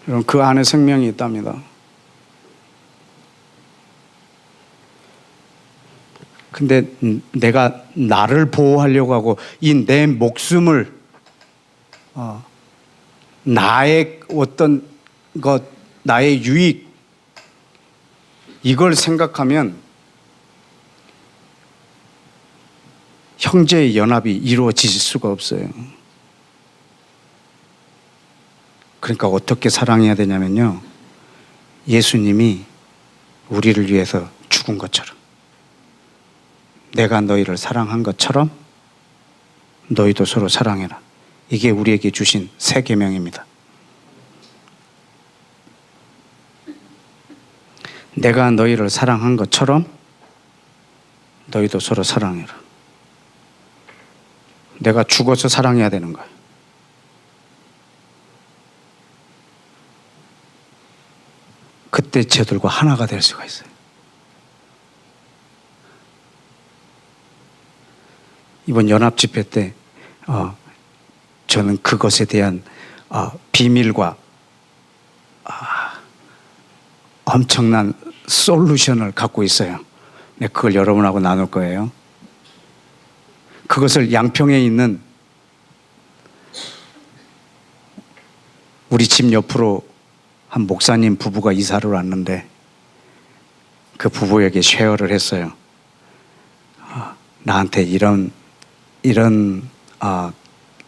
여러분 그 안에 생명이 있답니다. 근데 내가 나를 보호하려고 하고 이 내 목숨을 나의 어떤 것, 나의 유익 이걸 생각하면 형제의 연합이 이루어질 수가 없어요. 그러니까 어떻게 사랑해야 되냐면요. 예수님이 우리를 위해서 죽은 것처럼 내가 너희를 사랑한 것처럼 너희도 서로 사랑해라. 이게 우리에게 주신 새 계명입니다. 내가 너희를 사랑한 것처럼 너희도 서로 사랑해라. 내가 죽어서 사랑해야 되는 거야. 그때 저들과 하나가 될 수가 있어요. 이번 연합 집회 때 저는 그것에 대한 비밀과 엄청난 솔루션을 갖고 있어요. 네, 그걸 여러분하고 나눌 거예요. 그것을 양평에 있는 우리 집 옆으로 한 목사님 부부가 이사를 왔는데 그 부부에게 쉐어를 했어요. 나한테 이런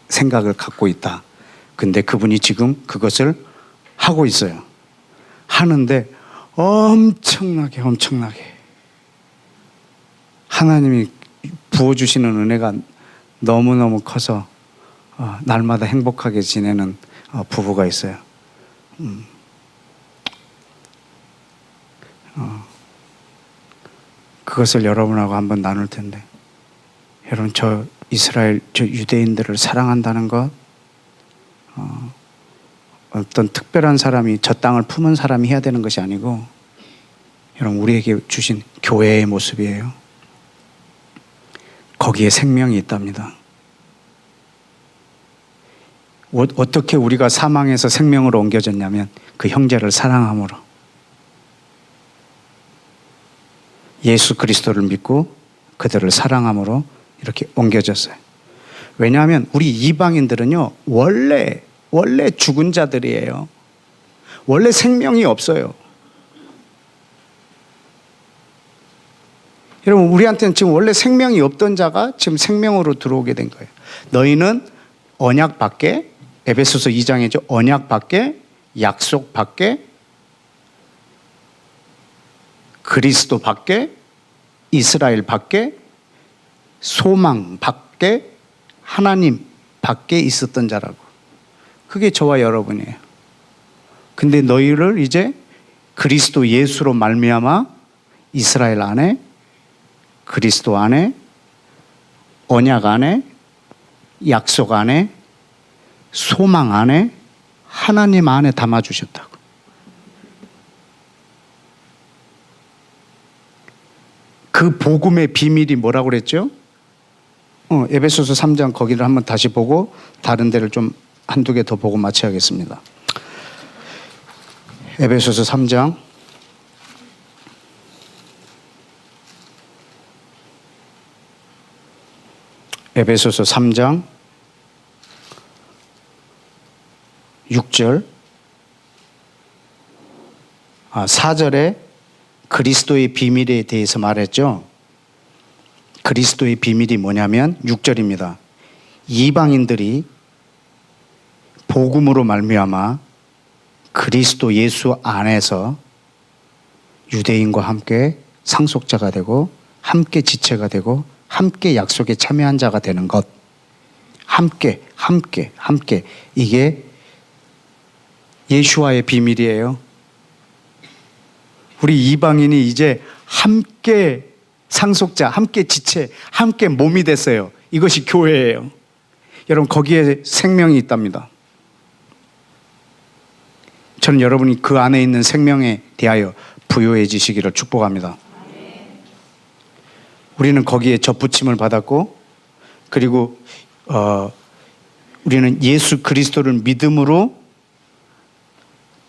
생각을 갖고 있다. 근데 그분이 지금 그것을 하고 있어요. 하는데 엄청나게 하나님이 부어주시는 은혜가 너무너무 커서 날마다 행복하게 지내는 부부가 있어요. 그것을 여러분하고 한번 나눌 텐데, 여러분, 저 유대인들을 사랑한다는 것, 어떤 특별한 사람이, 저 땅을 품은 사람이 해야 되는 것이 아니고, 여러분, 우리에게 주신 교회의 모습이에요. 거기에 생명이 있답니다. 어떻게 우리가 사망에서 생명으로 옮겨졌냐면 그 형제를 사랑함으로, 예수 그리스도를 믿고 그들을 사랑함으로 이렇게 옮겨졌어요. 왜냐하면 우리 이방인들은요, 원래 죽은 자들이에요. 원래 생명이 없어요. 여러분, 우리한테는 지금 원래 생명이 없던 자가 지금 생명으로 들어오게 된 거예요. 너희는 언약 밖에, 에베소서 2장이죠. 언약 밖에, 약속 밖에, 그리스도 밖에, 이스라엘 밖에, 소망 밖에, 하나님 밖에 있었던 자라고. 그게 저와 여러분이에요. 근데 너희를 이제 그리스도 예수로 말미암아 이스라엘 안에, 그리스도 안에, 언약 안에, 약속 안에, 소망 안에, 하나님 안에 담아주셨다고. 그 복음의 비밀이 뭐라고 그랬죠? 에베소서 3장 거기를 한번 다시 보고 다른 데를 좀 한두 개 더 보고 마쳐야겠습니다. 에베소서 3장 에베소서 3장 6절 4절에 그리스도의 비밀에 대해서 말했죠. 그리스도의 비밀이 뭐냐면 6절입니다. 이방인들이 복음으로 말미암아 그리스도 예수 안에서 유대인과 함께 상속자가 되고 함께 지체가 되고 함께 약속에 참여한 자가 되는 것. 함께. 이게 예수와의 비밀이에요. 우리 이방인이 이제 함께 상속자, 함께 지체, 함께 몸이 됐어요. 이것이 교회예요. 여러분, 거기에 생명이 있답니다. 저는 여러분이 그 안에 있는 생명에 대하여 부요해지시기를 축복합니다. 우리는 거기에 접붙임을 받았고, 그리고 우리는 예수 그리스도를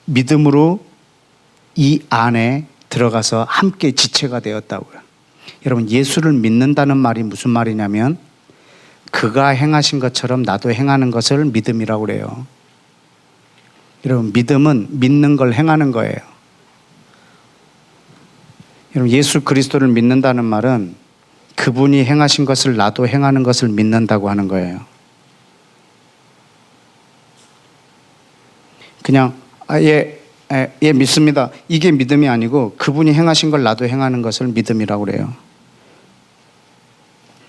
믿음으로 이 안에 들어가서 함께 지체가 되었다고요. 여러분, 예수를 믿는다는 말이 무슨 말이냐면 그가 행하신 것처럼 나도 행하는 것을 믿음이라고 그래요. 여러분, 믿음은 믿는 걸 행하는 거예요. 여러분, 예수 그리스도를 믿는다는 말은 그분이 행하신 것을 나도 행하는 것을 믿는다고 하는 거예요. 그냥 예, 믿습니다. 이게 믿음이 아니고 그분이 행하신 걸 나도 행하는 것을 믿음이라고 그래요.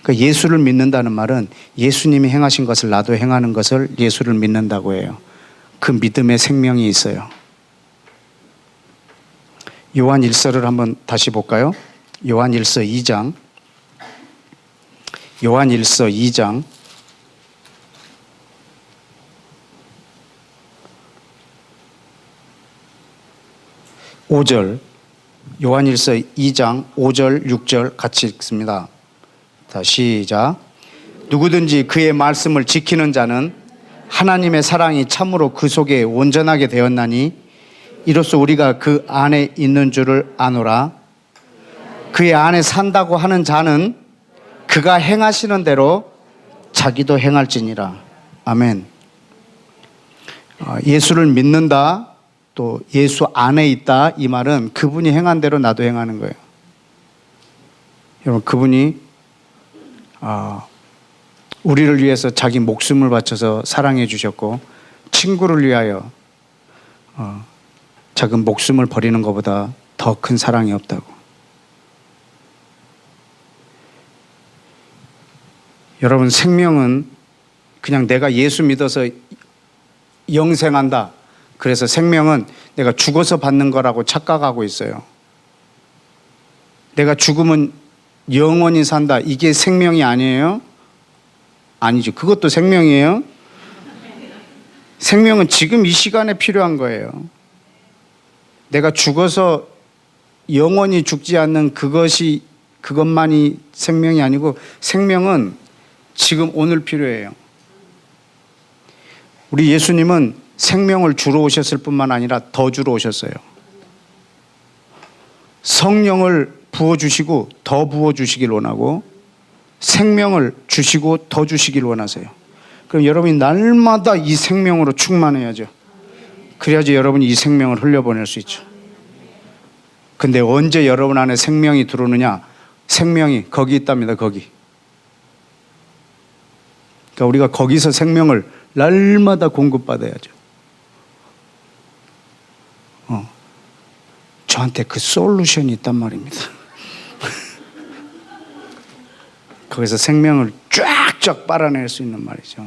그러니까 예수를 믿는다는 말은 예수님이 행하신 것을 나도 행하는 것을 예수를 믿는다고 해요. 그 믿음의 생명이 있어요. 요한 1서를 한번 다시 볼까요? 요한 1서 2장. 요한 1서 2장 5절, 요한일서 2장 5절 6절 같이 읽습니다. 자, 시작. 누구든지 그의 말씀을 지키는 자는 하나님의 사랑이 참으로 그 속에 온전하게 되었나니 이로써 우리가 그 안에 있는 줄을 아노라. 그의 안에 산다고 하는 자는 그가 행하시는 대로 자기도 행할지니라. 아멘. 예수를 믿는다, 또 예수 안에 있다, 이 말은 그분이 행한 대로 나도 행하는 거예요. 여러분, 그분이 우리를 위해서 자기 목숨을 바쳐서 사랑해 주셨고, 친구를 위하여 작은 목숨을 버리는 것보다 더 큰 사랑이 없다고. 여러분, 생명은 그냥 내가 예수 믿어서 영생한다, 그래서 생명은 내가 죽어서 받는 거라고 착각하고 있어요. 내가 죽으면 영원히 산다, 이게 생명이 아니에요? 아니죠. 그것도 생명이에요. 생명은 지금 이 시간에 필요한 거예요. 내가 죽어서 영원히 죽지 않는 그것만이 생명이 아니고, 생명은 지금 오늘 필요해요. 우리 예수님은 생명을 주러 오셨을 뿐만 아니라 더 주러 오셨어요. 성령을 부어주시고 더 부어주시길 원하고, 생명을 주시고 더 주시길 원하세요. 그럼 여러분이 날마다 이 생명으로 충만해야죠. 그래야지 여러분이 이 생명을 흘려보낼 수 있죠. 근데 언제 여러분 안에 생명이 들어오느냐? 생명이 거기 있답니다. 거기. 그러니까 우리가 거기서 생명을 날마다 공급받아야죠. 저한테 그 솔루션이 있단 말입니다. 거기서 생명을 쫙쫙 빨아낼 수 있는 말이죠.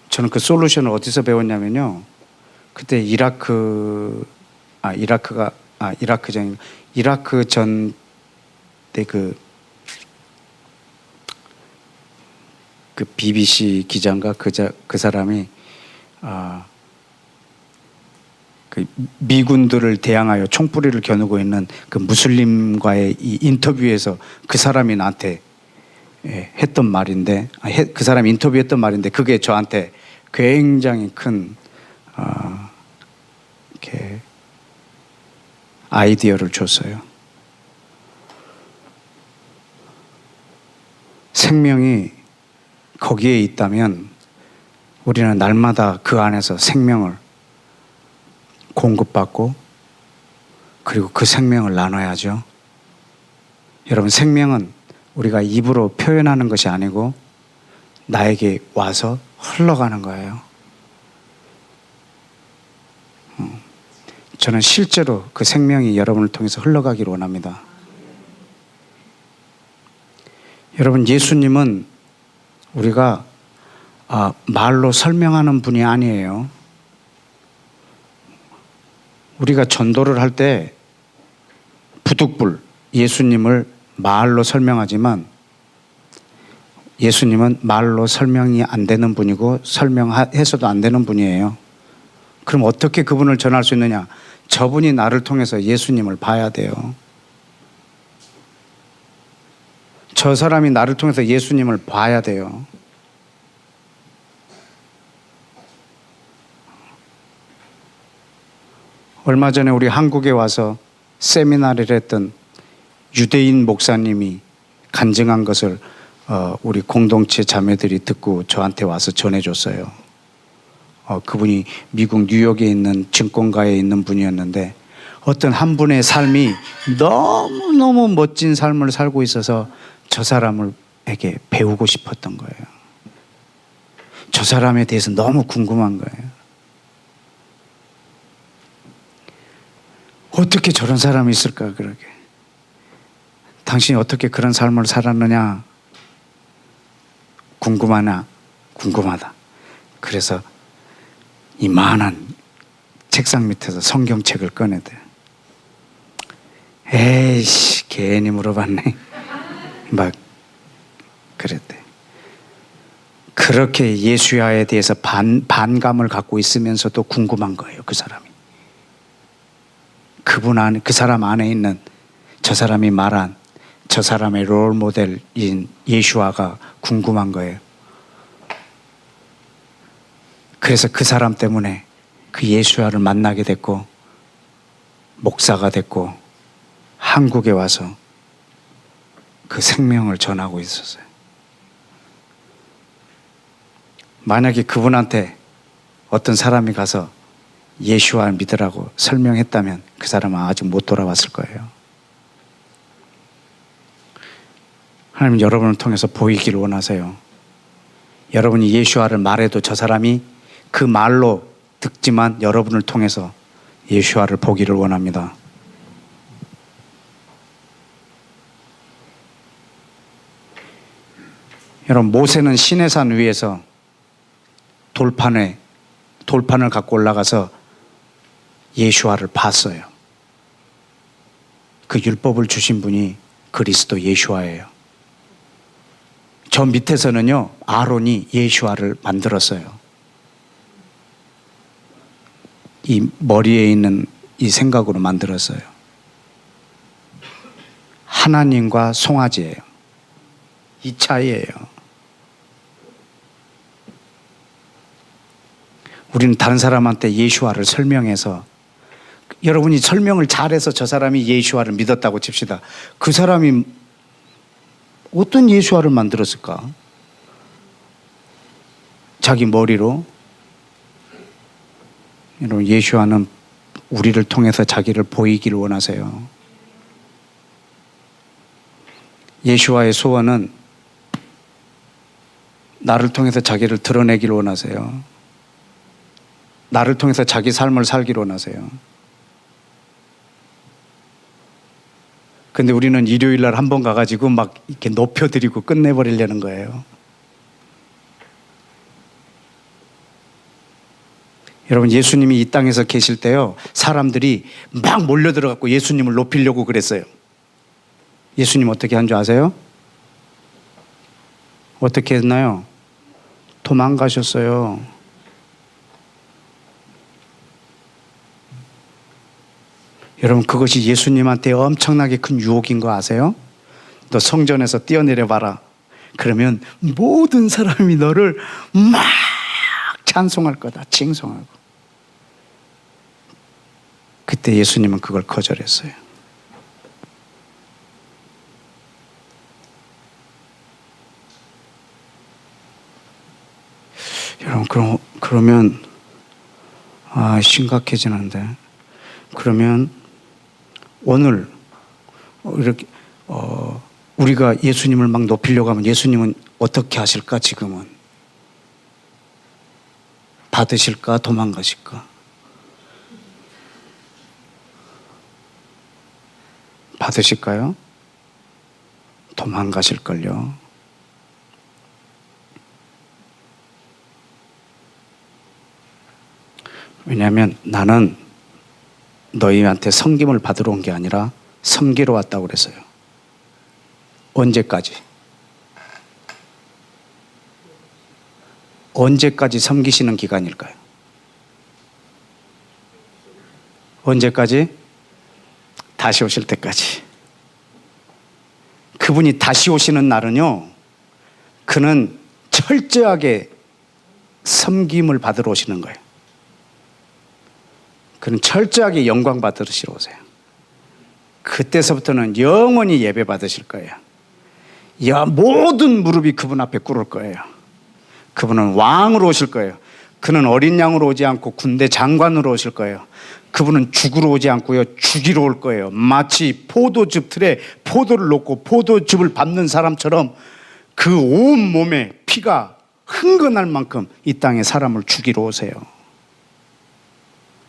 저는 그 솔루션을 어디서 배웠냐면요, 그때 이라크 전 때 그 BBC 기자인가 그 사람이 그 미군들을 대항하여 총뿌리를 겨누고 있는 그 무슬림과의 이 인터뷰에서 그 사람이 나한테 했던 말인데, 그 사람이 인터뷰했던 말인데, 그게 저한테 굉장히 큰 이렇게 아이디어를 줬어요. 생명이 거기에 있다면 우리는 날마다 그 안에서 생명을 공급받고, 그리고 그 생명을 나눠야죠. 여러분, 생명은 우리가 입으로 표현하는 것이 아니고 나에게 와서 흘러가는 거예요. 저는 실제로 그 생명이 여러분을 통해서 흘러가기를 원합니다. 여러분, 예수님은 우리가 말로 설명하는 분이 아니에요. 우리가 전도를 할 때 부득불 예수님을 말로 설명하지만, 예수님은 말로 설명이 안 되는 분이고 설명해서도 안 되는 분이에요. 그럼 어떻게 그분을 전할 수 있느냐? 저분이 나를 통해서 예수님을 봐야 돼요. 저 사람이 나를 통해서 예수님을 봐야 돼요. 얼마 전에 우리 한국에 와서 세미나를 했던 유대인 목사님이 간증한 것을 우리 공동체 자매들이 듣고 저한테 와서 전해줬어요. 그분이 미국 뉴욕에 있는 증권가에 있는 분이었는데, 어떤 한 분의 삶이 너무너무 멋진 삶을 살고 있어서 저 사람에게 배우고 싶었던 거예요. 저 사람에 대해서 너무 궁금한 거예요. 어떻게 저런 사람이 있을까, 그러게. 당신이 어떻게 그런 삶을 살았느냐 궁금하다. 그래서 이만한 책상 밑에서 성경책을 꺼내대. 에이씨, 괜히 물어봤네. 막 그랬대. 그렇게 예수야에 대해서 반감을 갖고 있으면서도 궁금한 거예요, 그 사람이. 그 사람 안에 있는 저 사람이 말한 저 사람의 롤 모델인 예수아가 궁금한 거예요. 그래서 그 사람 때문에 그 예수아를 만나게 됐고, 목사가 됐고, 한국에 와서 그 생명을 전하고 있었어요. 만약에 그분한테 어떤 사람이 가서 예수와 믿으라고 설명했다면 그 사람은 아직 못 돌아왔을 거예요. 하나님 여러분을 통해서 보이기를 원하세요. 여러분이 예수와를 말해도 저 사람이 그 말로 듣지만 여러분을 통해서 예수와를 보기를 원합니다. 여러분, 모세는 시내산 위에서 돌판을 갖고 올라가서 예수와를 봤어요. 그 율법을 주신 분이 그리스도 예수와예요. 저 밑에서는요, 아론이 예수와를 만들었어요. 이 머리에 있는 이 생각으로 만들었어요. 하나님과 송아지예요. 이 차이예요. 우리는 다른 사람한테 예수와를 설명해서, 여러분이 설명을 잘해서 저 사람이 예수와를 믿었다고 칩시다. 그 사람이 어떤 예수와를 만들었을까? 자기 머리로. 여러분, 예수와는 우리를 통해서 자기를 보이기를 원하세요. 예수와의 소원은 나를 통해서 자기를 드러내기를 원하세요. 나를 통해서 자기 삶을 살기를 원하세요. 근데 우리는 일요일 날 한 번 가가지고 막 이렇게 높여드리고 끝내버리려는 거예요. 여러분, 예수님이 이 땅에서 계실 때요, 사람들이 막 몰려들어갖고 예수님을 높이려고 그랬어요. 예수님 어떻게 한 줄 아세요? 어떻게 했나요? 도망가셨어요. 여러분, 그것이 예수님한테 엄청나게 큰 유혹인 거 아세요? 너 성전에서 뛰어내려 봐라. 그러면 모든 사람이 너를 막 찬송할 거다. 칭송하고. 그때 예수님은 그걸 거절했어요. 여러분, 그러면 심각해지는데, 그러면 오늘 이렇게 우리가 예수님을 막 높이려고 하면 예수님은 어떻게 하실까? 지금은 받으실까? 도망가실까? 받으실까요? 도망가실걸요. 왜냐하면 나는 너희한테 섬김을 받으러 온 게 아니라 섬기러 왔다고 그랬어요. 언제까지? 언제까지 섬기시는 기간일까요? 언제까지? 다시 오실 때까지. 그분이 다시 오시는 날은요, 그는 철저하게 섬김을 받으러 오시는 거예요. 그는 철저하게 영광 받으시러 오세요. 그때서부터는 영원히 예배 받으실 거예요. 모든 무릎이 그분 앞에 꿇을 거예요. 그분은 왕으로 오실 거예요. 그는 어린 양으로 오지 않고 군대 장관으로 오실 거예요. 그분은 죽으러 오지 않고요, 죽이러 올 거예요. 마치 포도즙 틀에 포도를 놓고 포도즙을 밟는 사람처럼 그 온 몸에 피가 흥건할 만큼 이 땅에 사람을 죽이러 오세요.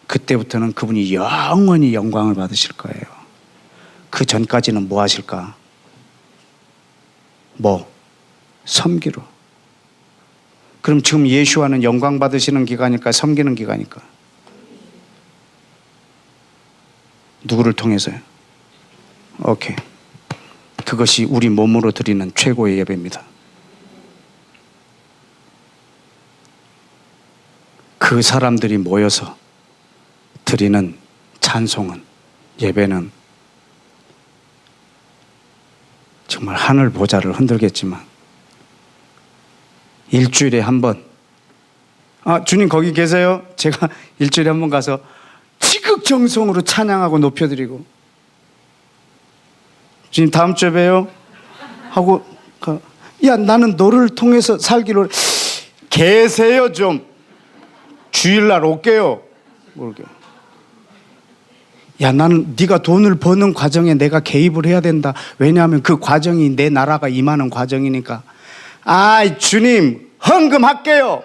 그때부터는 그분이 영원히 영광을 받으실 거예요. 그 전까지는 뭐 하실까? 섬기러. 그럼 지금 예수와는 영광 받으시는 기간일까? 섬기는 기간일까? 누구를 통해서요? 오케이. 그것이 우리 몸으로 드리는 최고의 예배입니다. 그 사람들이 모여서 드리는 찬송은, 예배는 정말 하늘 보좌를 흔들겠지만 일주일에 한 번, 주님 거기 계세요? 제가 일주일에 한 번 가서 지극정성으로 찬양하고 높여드리고, 주님 다음 주에 봬요? 하고 야 나는 너를 통해서 살기로 계세요 좀 주일날 올게요. 모르게. 야 나는 네가 돈을 버는 과정에 내가 개입을 해야 된다. 왜냐하면 그 과정이 내 나라가 임하는 과정이니까. 아이 주님 헌금할게요.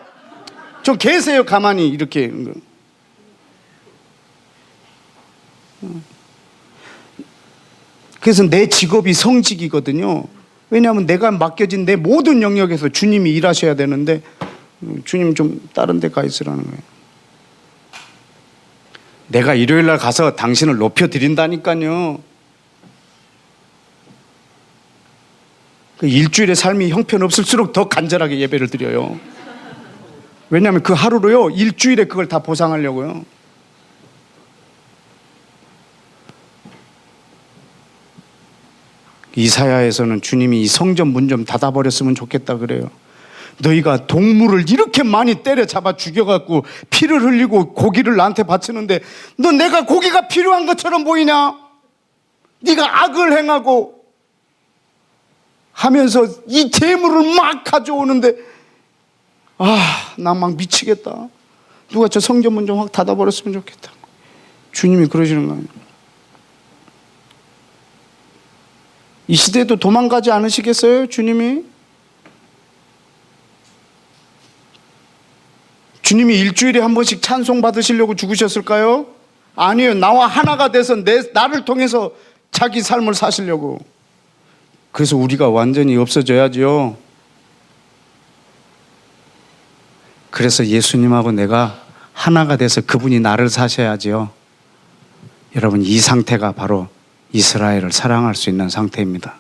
좀 계세요 가만히 이렇게. 그래서 내 직업이 성직이거든요. 왜냐하면 내가 맡겨진 내 모든 영역에서 주님이 일하셔야 되는데 주님 좀 다른 데 가 있으라는 거예요. 내가 일요일 날 가서 당신을 높여드린다니까요. 그 일주일의 삶이 형편없을수록 더 간절하게 예배를 드려요. 왜냐하면 그 하루로요 일주일에 그걸 다 보상하려고요. 이사야에서는 주님이 이 성전 문 좀 닫아버렸으면 좋겠다 그래요. 너희가 동물을 이렇게 많이 때려잡아 죽여갖고 피를 흘리고 고기를 나한테 바치는데 너 내가 고기가 필요한 것처럼 보이냐? 네가 악을 행하고 하면서 이 재물을 막 가져오는데 나 막 미치겠다. 누가 저 성전 문 좀 확 닫아버렸으면 좋겠다. 주님이 그러시는 거예요. 이 시대에도 도망가지 않으시겠어요? 주님이 일주일에 한 번씩 찬송 받으시려고 죽으셨을까요? 아니에요. 나와 하나가 돼서 나를 통해서 자기 삶을 사시려고. 그래서 우리가 완전히 없어져야죠. 그래서 예수님하고 내가 하나가 돼서 그분이 나를 사셔야죠. 여러분 이 상태가 바로 이스라엘을 사랑할 수 있는 상태입니다.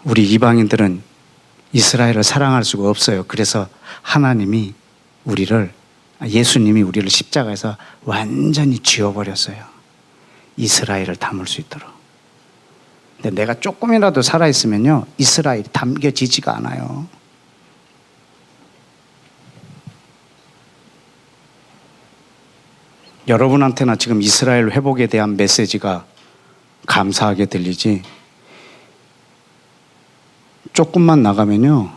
우리 이방인들은 이스라엘을 사랑할 수가 없어요. 그래서 하나님이 예수님이 우리를 십자가에서 완전히 지워버렸어요. 이스라엘을 담을 수 있도록. 근데 내가 조금이라도 살아있으면요 이스라엘이 담겨지지가 않아요. 여러분한테나 지금 이스라엘 회복에 대한 메시지가 감사하게 들리지 조금만 나가면요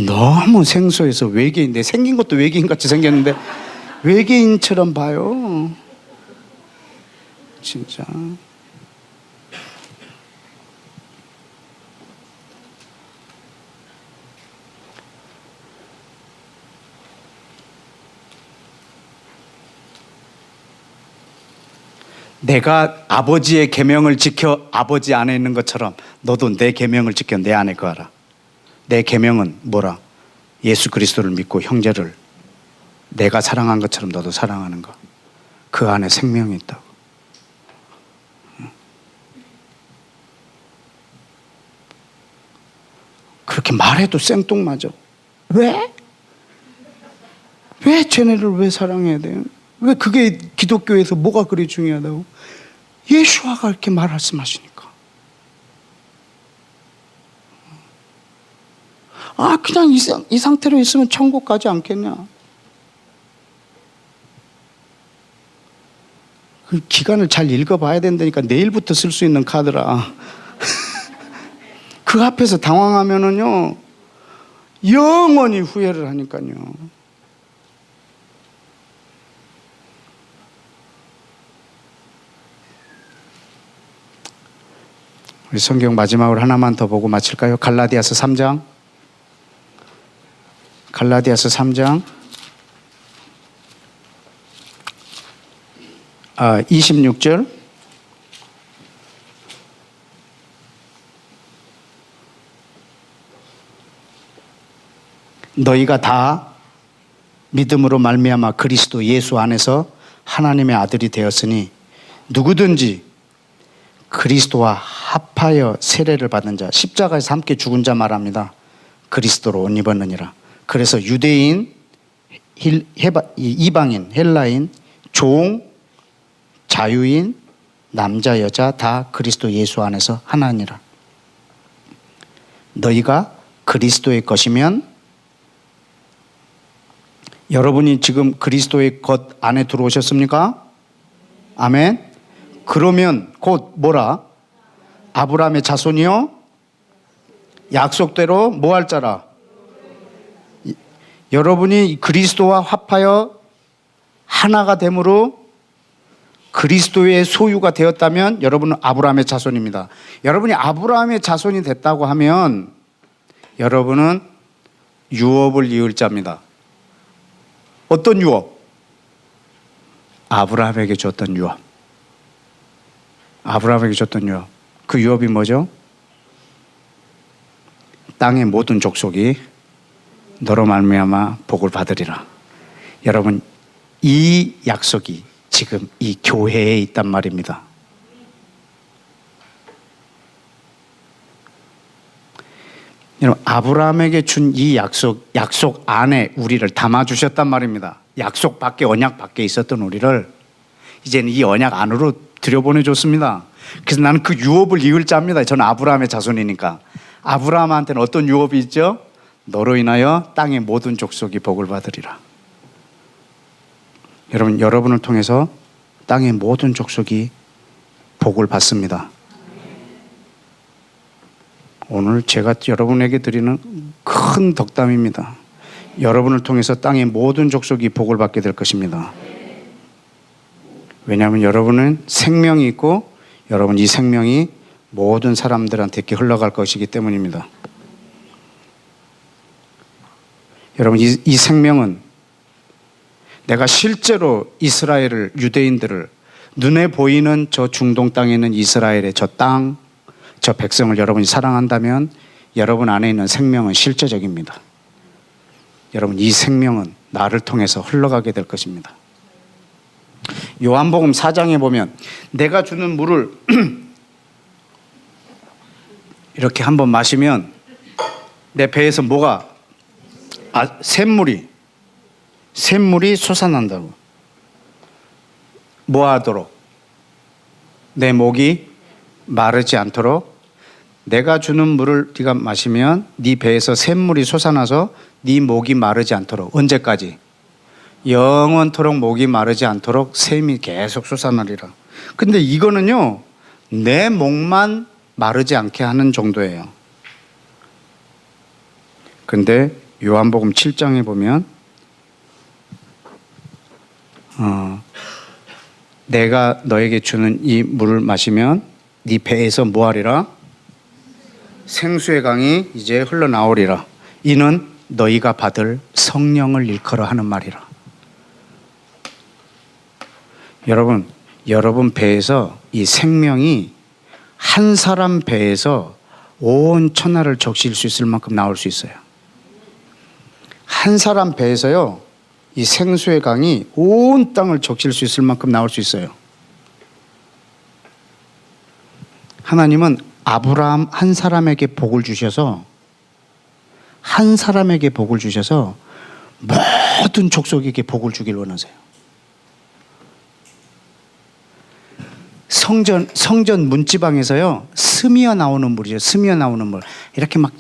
너무 생소해서 외계인인데 생긴 것도 외계인같이 생겼는데 외계인처럼 봐요. 진짜. 내가 아버지의 계명을 지켜 아버지 안에 있는 것처럼 너도 내 계명을 지켜 내 안에 거하라. 내 계명은 뭐라? 예수 그리스도를 믿고 형제를 내가 사랑한 것처럼 너도 사랑하는 것. 그 안에 생명이 있다고. 그렇게 말해도 생뚱맞아. 왜? 왜 쟤네를 왜 사랑해야 돼요? 왜 그게 기독교에서 뭐가 그리 중요하다고? 예수와가 이렇게 말씀하시니까. 그냥 이 상태로 있으면 천국 가지 않겠냐? 그 기간을 잘 읽어봐야 된다니까. 내일부터 쓸 수 있는 카드라. 그 앞에서 당황하면은요 영원히 후회를 하니까요. 우리 성경 마지막으로 하나만 더 보고 마칠까요? 갈라디아서 3장. 갈라디아서 3장 26절. 너희가 다 믿음으로 말미암아 그리스도 예수 안에서 하나님의 아들이 되었으니 누구든지 그리스도와 합하여 세례를 받은 자, 십자가에서 함께 죽은 자 말합니다. 그리스도로 옷 입었느니라. 그래서 유대인, 이방인, 헬라인, 종, 자유인, 남자, 여자 다 그리스도 예수 안에서 하나니라. 너희가 그리스도의 것이면 여러분이 지금 그리스도의 것 안에 들어오셨습니까? 아멘. 그러면 곧 뭐라? 아브라함의 자손이요 약속대로 뭐 할 자라? 여러분이 그리스도와 합하여 하나가 됨으로 그리스도의 소유가 되었다면 여러분은 아브라함의 자손입니다. 여러분이 아브라함의 자손이 됐다고 하면 여러분은 유업을 이을 자입니다. 어떤 유업? 아브라함에게 줬던 유업. 아브라함에게 줬던 유업. 그 유업이 뭐죠? 땅의 모든 족속이 너로 말미암아 복을 받으리라. 여러분, 이 약속이 지금 이 교회에 있단 말입니다. 여러분, 아브라함에게 준 이 약속 안에 우리를 담아주셨단 말입니다. 약속 밖에, 언약 밖에 있었던 우리를 이제는 이 언약 안으로 들여보내줬습니다. 그래서 나는 그 유업을 이을 자입니다. 저는 아브라함의 자손이니까. 아브라함한테는 어떤 유업이 있죠? 너로 인하여 땅의 모든 족속이 복을 받으리라. 여러분, 여러분을 통해서 땅의 모든 족속이 복을 받습니다. 오늘 제가 여러분에게 드리는 큰 덕담입니다. 여러분을 통해서 땅의 모든 족속이 복을 받게 될 것입니다. 왜냐하면 여러분은 생명이 있고 여러분 이 생명이 모든 사람들한테 이렇게 흘러갈 것이기 때문입니다. 여러분, 이 생명은 내가 실제로 이스라엘을, 유대인들을, 눈에 보이는 저 중동 땅에 있는 이스라엘의 저 땅, 저 백성을 여러분이 사랑한다면 여러분 안에 있는 생명은 실제적입니다. 여러분, 이 생명은 나를 통해서 흘러가게 될 것입니다. 요한복음 4장에 보면 내가 주는 물을 이렇게 한번 마시면 내 배에서 뭐가? 샘물이 솟아난다고. 뭐 하도록? 내 목이 마르지 않도록. 내가 주는 물을 네가 마시면 네 배에서 샘물이 솟아나서 네 목이 마르지 않도록. 언제까지? 영원토록 목이 마르지 않도록 샘이 계속 솟아나리라. 근데 이거는요, 내 목만 마르지 않게 하는 정도예요. 근데 요한복음 7장에 보면 내가 너에게 주는 이 물을 마시면 네 배에서 뭐하리라? 생수의 강이 이제 흘러나오리라. 이는 너희가 받을 성령을 일컬어 하는 말이라. 여러분 배에서 이 생명이 한 사람 배에서 온 천하를 적실 수 있을 만큼 나올 수 있어요. 한 사람 배에서요, 이 생수의 강이 온 땅을 적실 수 있을 만큼 나올 수 있어요. 하나님은 아브라함 한 사람에게 복을 주셔서 모든 족속에게 복을 주길 원하세요. 성전 문지방에서요, 스미어 나오는 물이죠. 스미어 나오는 물. 이렇게 막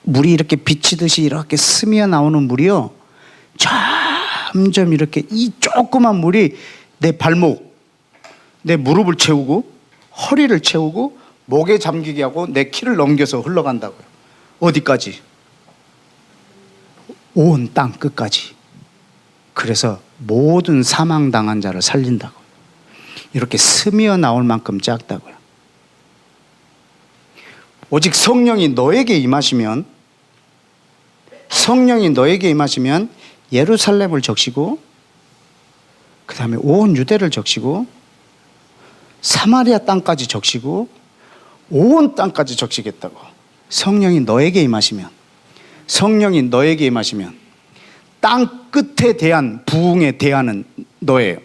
물이 이렇게 비치듯이 이렇게 스미어 나오는 물이요, 점점 이렇게 이 조그만 물이 내 발목, 내 무릎을 채우고 허리를 채우고 목에 잠기게 하고 내 키를 넘겨서 흘러간다고요. 어디까지? 온 땅 끝까지. 그래서 모든 사망당한 자를 살린다고. 이렇게 스미어 나올 만큼 작다고요. 오직 성령이 너에게 임하시면 예루살렘을 적시고 그 다음에 온 유대를 적시고 사마리아 땅까지 적시고 온 땅까지 적시겠다고. 성령이 너에게 임하시면 땅 끝에 대한 부흥에 대하는 너예요.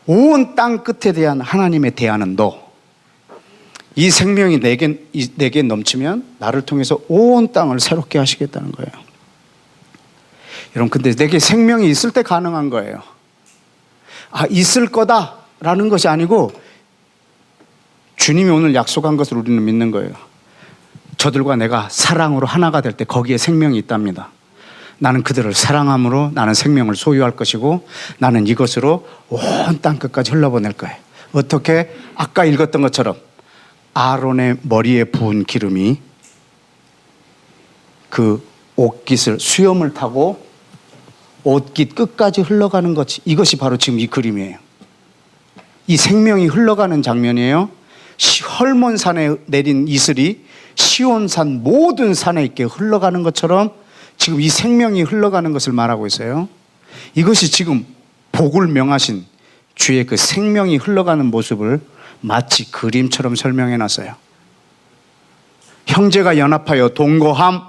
온 땅 끝에 대한 하나님의 대하는 너. 이 생명이 내게 넘치면 나를 통해서 온 땅을 새롭게 하시겠다는 거예요. 여러분, 근데 내게 생명이 있을 때 가능한 거예요. 있을 거다라는 것이 아니고 주님이 오늘 약속한 것을 우리는 믿는 거예요. 저들과 내가 사랑으로 하나가 될 때 거기에 생명이 있답니다. 나는 그들을 사랑함으로 나는 생명을 소유할 것이고 나는 이것으로 온 땅 끝까지 흘러보낼 거예요. 어떻게? 아까 읽었던 것처럼 아론의 머리에 부은 기름이 그 옷깃을 수염을 타고 옷깃 끝까지 흘러가는 것, 이것이 바로 지금 이 그림이에요. 이 생명이 흘러가는 장면이에요. 헐몬산에 내린 이슬이 시온산 모든 산에 있게 흘러가는 것처럼 지금 이 생명이 흘러가는 것을 말하고 있어요. 이것이 지금 복을 명하신 주의 그 생명이 흘러가는 모습을 마치 그림처럼 설명해 놨어요. 형제가 연합하여 동거함,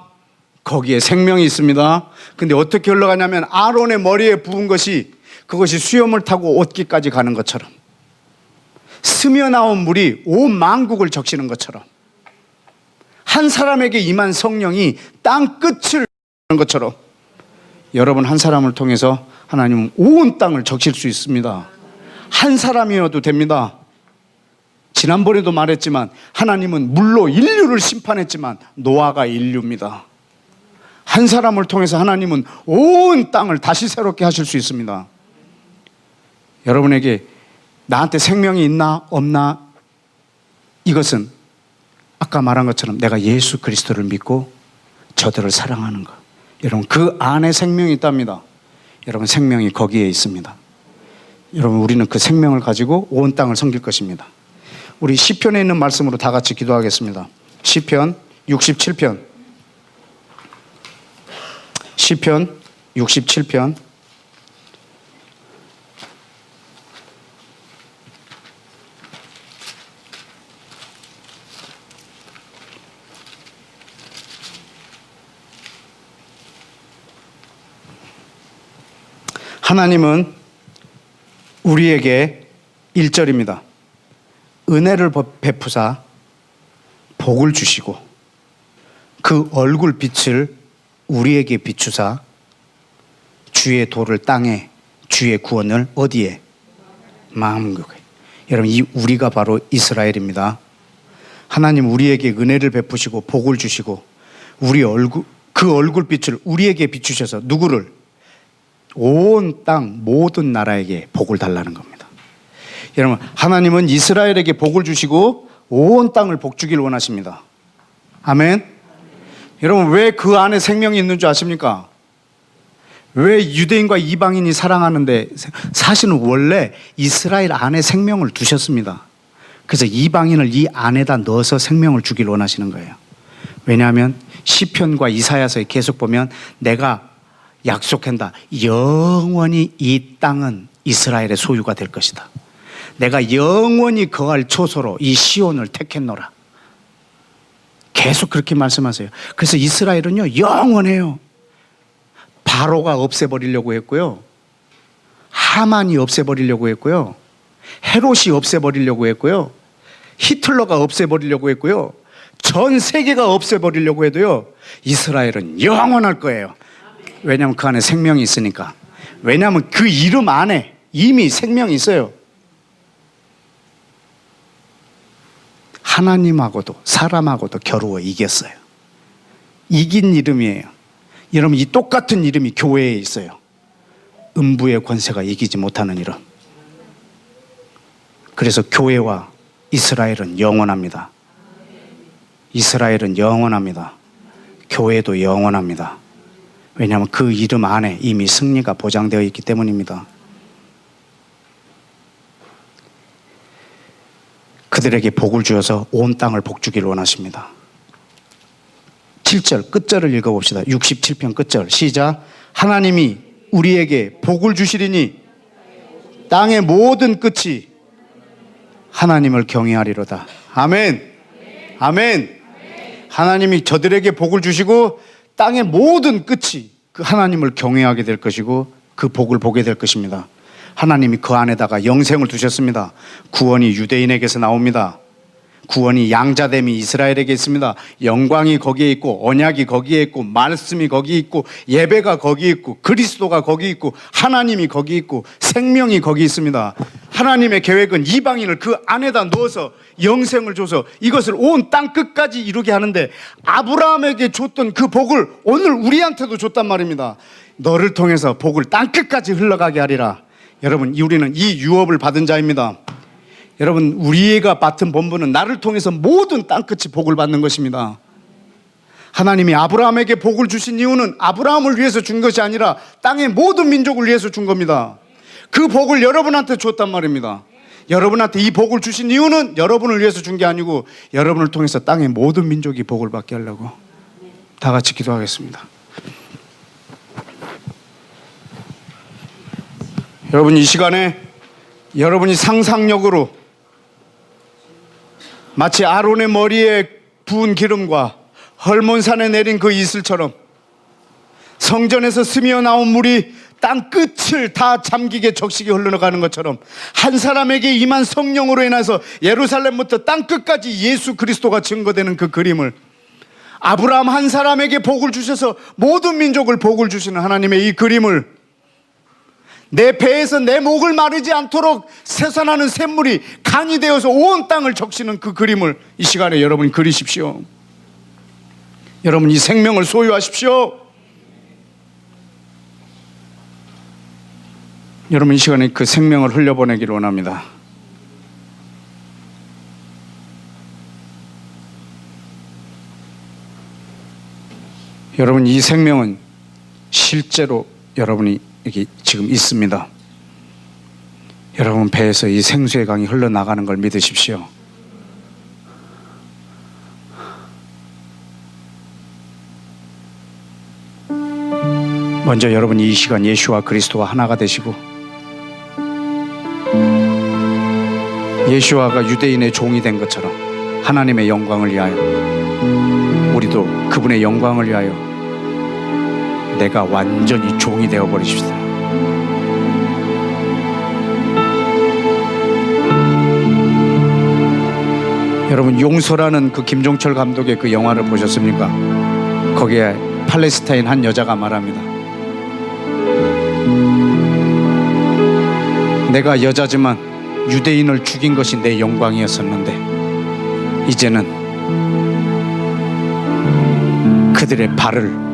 거기에 생명이 있습니다. 근데 어떻게 흘러가냐면 아론의 머리에 부은 것이 그것이 수염을 타고 옷깃까지 가는 것처럼, 스며 나온 물이 온 만국을 적시는 것처럼, 한 사람에게 임한 성령이 땅 끝을 하는 것처럼 여러분 한 사람을 통해서 하나님은 온 땅을 적실 수 있습니다. 한 사람이어도 됩니다. 지난번에도 말했지만 하나님은 물로 인류를 심판했지만 노아가 인류입니다. 한 사람을 통해서 하나님은 온 땅을 다시 새롭게 하실 수 있습니다. 여러분에게 나한테 생명이 있나 없나, 이것은 아까 말한 것처럼 내가 예수 그리스도를 믿고 저들을 사랑하는 것. 여러분 그 안에 생명이 있답니다. 여러분 생명이 거기에 있습니다. 여러분 우리는 그 생명을 가지고 온 땅을 섬길 것입니다. 우리 시편에 있는 말씀으로 다 같이 기도하겠습니다. 시편 67편. 시편 67편. 하나님은 우리에게 1절입니다. 은혜를 베푸사 복을 주시고 그 얼굴빛을 우리에게 비추사 주의 도를 땅에, 주의 구원을 어디에? 만국에. 여러분 이 우리가 바로 이스라엘입니다. 하나님 우리에게 은혜를 베푸시고 복을 주시고 우리 그 얼굴빛을 우리에게 비추셔서 누구를? 온 땅 모든 나라에게 복을 달라는 겁니다. 여러분 하나님은 이스라엘에게 복을 주시고 온 땅을 복 주길 원하십니다. 아멘. 여러분 왜 그 안에 생명이 있는 줄 아십니까? 왜 유대인과 이방인이 사랑하는데, 사실은 원래 이스라엘 안에 생명을 두셨습니다. 그래서 이방인을 이 안에다 넣어서 생명을 주길 원하시는 거예요. 왜냐하면 시편과 이사야서에 계속 보면 내가 약속한다. 영원히 이 땅은 이스라엘의 소유가 될 것이다. 내가 영원히 거할 초소로 이 시온을 택했노라. 계속 그렇게 말씀하세요. 그래서 이스라엘은요 영원해요. 바로가 없애버리려고 했고요, 하만이 없애버리려고 했고요, 헤롯이 없애버리려고 했고요, 히틀러가 없애버리려고 했고요, 전 세계가 없애버리려고 해도요 이스라엘은 영원할 거예요. 왜냐하면 그 안에 생명이 있으니까. 왜냐하면 그 이름 안에 이미 생명이 있어요. 하나님하고도 사람하고도 겨루어 이겼어요. 이긴 이름이에요. 여러분 이 똑같은 이름이 교회에 있어요. 음부의 권세가 이기지 못하는 이름. 그래서 교회와 이스라엘은 영원합니다. 이스라엘은 영원합니다. 교회도 영원합니다. 왜냐하면 그 이름 안에 이미 승리가 보장되어 있기 때문입니다. 그들에게 복을 주어서 온 땅을 복주기를 원하십니다. 7절 끝절을 읽어봅시다. 67편 끝절 시작. 하나님이 우리에게 복을 주시리니 땅의 모든 끝이 하나님을 경외하리로다. 아멘. 아멘. 하나님이 저들에게 복을 주시고 땅의 모든 끝이 그 하나님을 경외하게 될 것이고 그 복을 보게 될 것입니다. 하나님이 그 안에다가 영생을 두셨습니다. 구원이 유대인에게서 나옵니다. 구원이 양자됨이 이스라엘에게 있습니다. 영광이 거기에 있고 언약이 거기에 있고 말씀이 거기에 있고 예배가 거기에 있고 그리스도가 거기에 있고 하나님이 거기에 있고 생명이 거기 있습니다. 하나님의 계획은 이방인을 그 안에다 넣어서 영생을 줘서 이것을 온 땅 끝까지 이루게 하는데 아브라함에게 줬던 그 복을 오늘 우리한테도 줬단 말입니다. 너를 통해서 복을 땅 끝까지 흘러가게 하리라. 여러분, 우리는 이 유업을 받은 자입니다. 여러분, 우리가 맡은 본분은 나를 통해서 모든 땅끝이 복을 받는 것입니다. 하나님이 아브라함에게 복을 주신 이유는 아브라함을 위해서 준 것이 아니라 땅의 모든 민족을 위해서 준 겁니다. 그 복을 여러분한테 줬단 말입니다. 여러분한테 이 복을 주신 이유는 여러분을 위해서 준 게 아니고 여러분을 통해서 땅의 모든 민족이 복을 받게 하려고. 다 같이 기도하겠습니다. 여러분, 이 시간에 여러분이 상상력으로 마치 아론의 머리에 부은 기름과 헐몬산에 내린 그 이슬처럼 성전에서 스며 나온 물이 땅 끝을 다 잠기게 적시게 흘러가는 것처럼 한 사람에게 임한 성령으로 인해서 예루살렘부터 땅 끝까지 예수 그리스도가 증거되는 그 그림을, 아브라함 한 사람에게 복을 주셔서 모든 민족을 복을 주시는 하나님의 이 그림을, 내 배에서 내 목을 마르지 않도록 솟아나는 샘물이 강이 되어서 온 땅을 적시는 그 그림을 이 시간에 여러분이 그리십시오. 여러분, 이 생명을 소유하십시오. 여러분, 이 시간에 그 생명을 흘려보내기를 원합니다. 여러분, 이 생명은 실제로 여러분이 여기 지금 있습니다. 여러분 배에서 이 생수의 강이 흘러나가는 걸 믿으십시오. 먼저 여러분이 이 시간 예수와 그리스도와 하나가 되시고, 예수와가 유대인의 종이 된 것처럼 하나님의 영광을 위하여 우리도 그분의 영광을 위하여 내가 완전히 종이 되어버리십시다. 여러분, 용서라는 그 김종철 감독의 그 영화를 보셨습니까? 거기에 팔레스타인 한 여자가 말합니다. 내가 여자지만 유대인을 죽인 것이 내 영광이었었는데 이제는 그들의 발을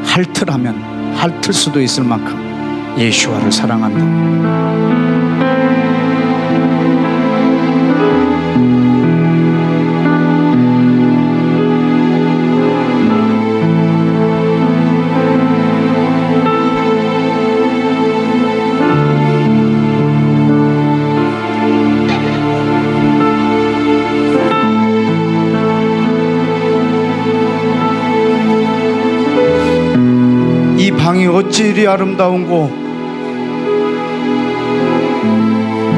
핥으라면 핥을 수도 있을 만큼 예수와를 사랑한다. 이 방이 어찌 이리 아름다운고,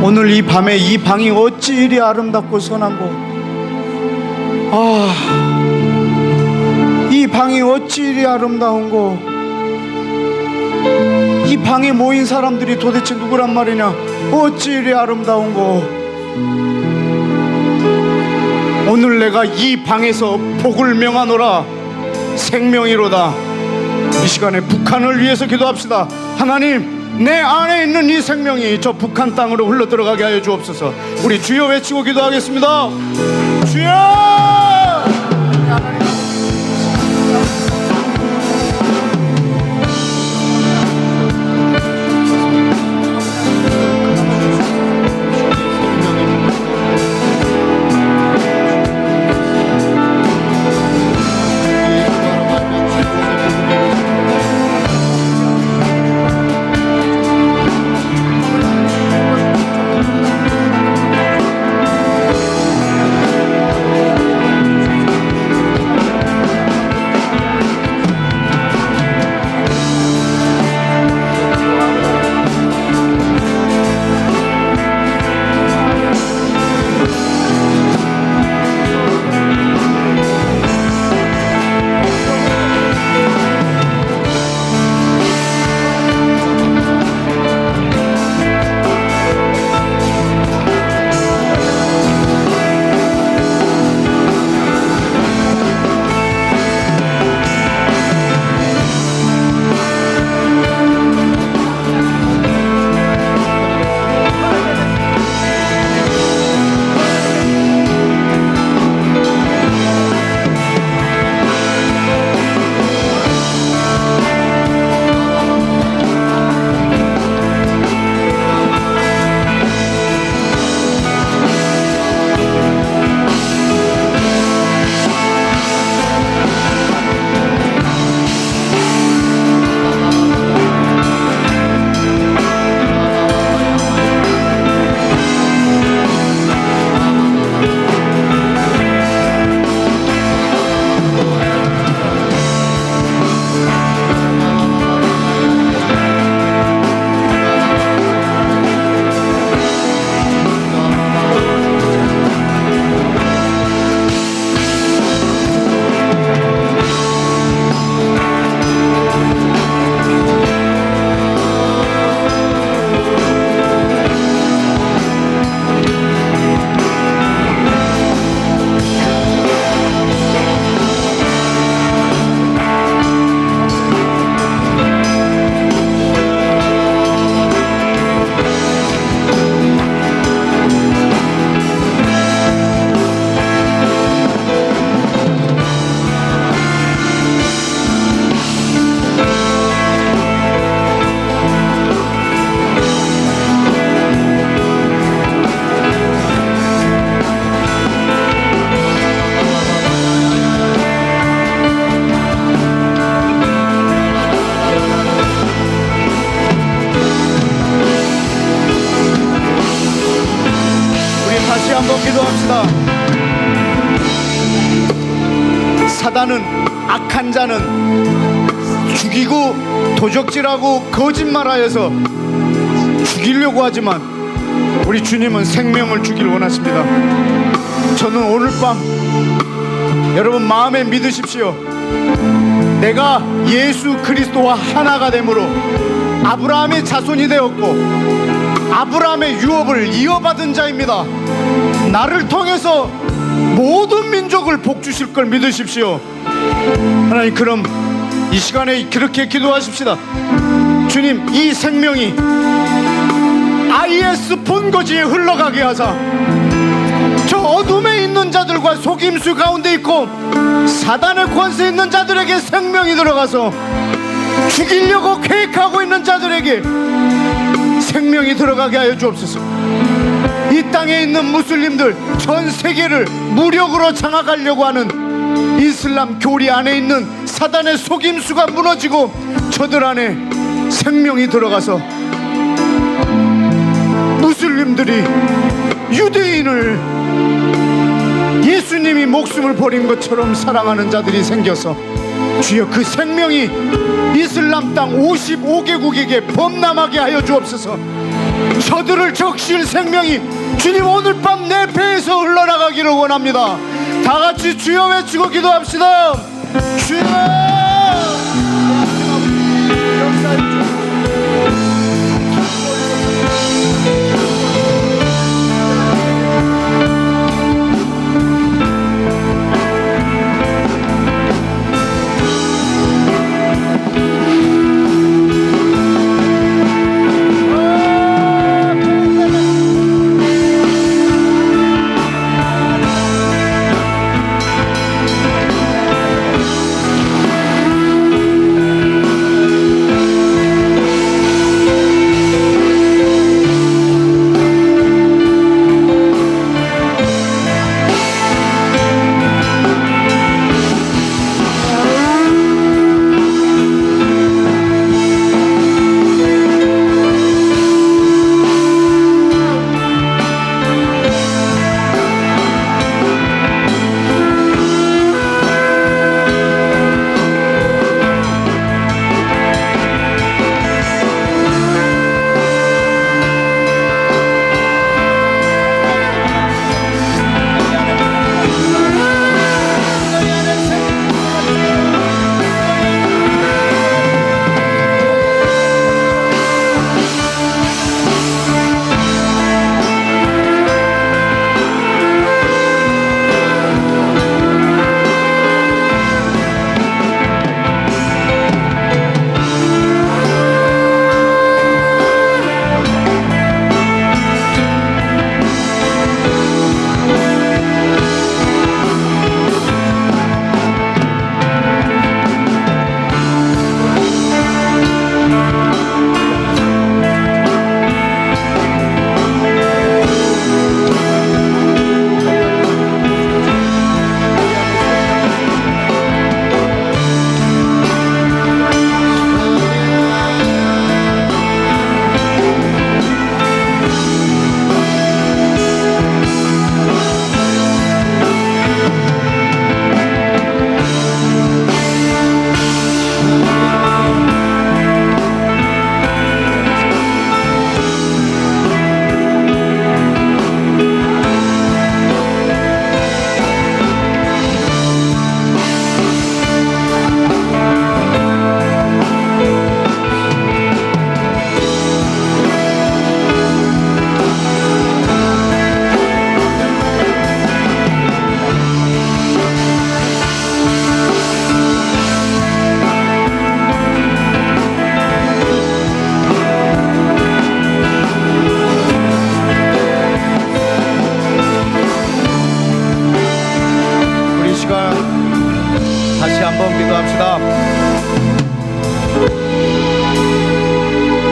오늘 이 밤에 이 방이 어찌 이리 아름답고 선한고, 이 방이 어찌 이리 아름다운고, 이 방에 모인 사람들이 도대체 누구란 말이냐, 어찌 이리 아름다운고. 오늘 내가 이 방에서 복을 명하노라. 생명이로다. 이 시간에 북한을 위해서 기도합시다. 하나님, 내 안에 있는 이 생명이 저 북한 땅으로 흘러 들어가게 하여 주옵소서. 우리 주여 외치고 기도하겠습니다. 주여! 한번 기도합시다. 사단은, 악한 자는 죽이고 도적질하고 거짓말하여서 죽이려고 하지만 우리 주님은 생명을 주길 원하십니다. 저는 오늘 밤 여러분 마음에 믿으십시오. 내가 예수 그리스도와 하나가 되므로 아브라함의 자손이 되었고 아브라함의 유업을 이어받은 자입니다. 나를 통해서 모든 민족을 복 주실 걸 믿으십시오. 하나님, 그럼 이 시간에 그렇게 기도하십시다. 주님, 이 생명이 IS 본거지에 흘러가게 하사 저 어둠에 있는 자들과 속임수 가운데 있고 사단의 권세 있는 자들에게 생명이 들어가서 죽이려고 계획하고 있는 자들에게 생명이 들어가게 하여 주옵소서. 이 땅에 있는 무슬림들 전 세계를 무력으로 장악하려고 하는 이슬람 교리 안에 있는 사단의 속임수가 무너지고 저들 안에 생명이 들어가서 무슬림들이 유대인을 예수님이 목숨을 버린 것처럼 사랑하는 자들이 생겨서 주여 그 생명이 이슬람 땅 55개국에게 범람하게 하여 주옵소서. 저들을 적실 생명이 주님 오늘 밤 내 배에서 흘러나가기를 원합니다. 다 같이 주여 외치고 기도합시다. 주여 역사해 주옵소서.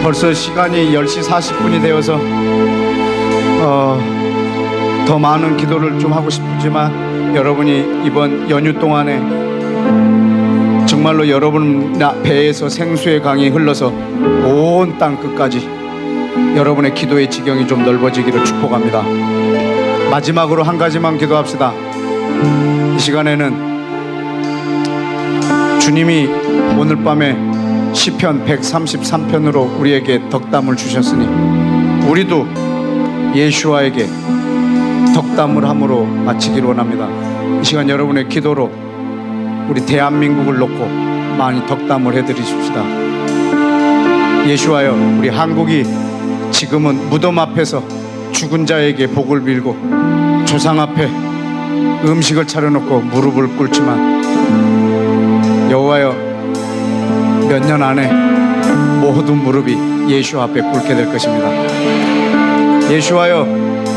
벌써 시간이 10시 40분이 되어서 더 많은 기도를 좀 하고 싶지만 여러분이 이번 연휴 동안에 정말로 여러분 배에서 생수의 강이 흘러서 온 땅 끝까지 여러분의 기도의 지경이 좀 넓어지기를 축복합니다. 마지막으로 한 가지만 기도합시다. 이 시간에는 주님이 오늘 밤에 시편 133편으로 우리에게 덕담을 주셨으니 우리도 예수와에게 덕담을 함으로 마치기를 원합니다. 이 시간 여러분의 기도로 우리 대한민국을 놓고 많이 덕담을 해드리십시다. 예수와여, 우리 한국이 지금은 무덤 앞에서 죽은 자에게 복을 빌고 조상 앞에 음식을 차려놓고 무릎을 꿇지만 여호와여, 몇 년 안에 모든 무릎이 예수 앞에 꿇게 될 것입니다. 예수와여,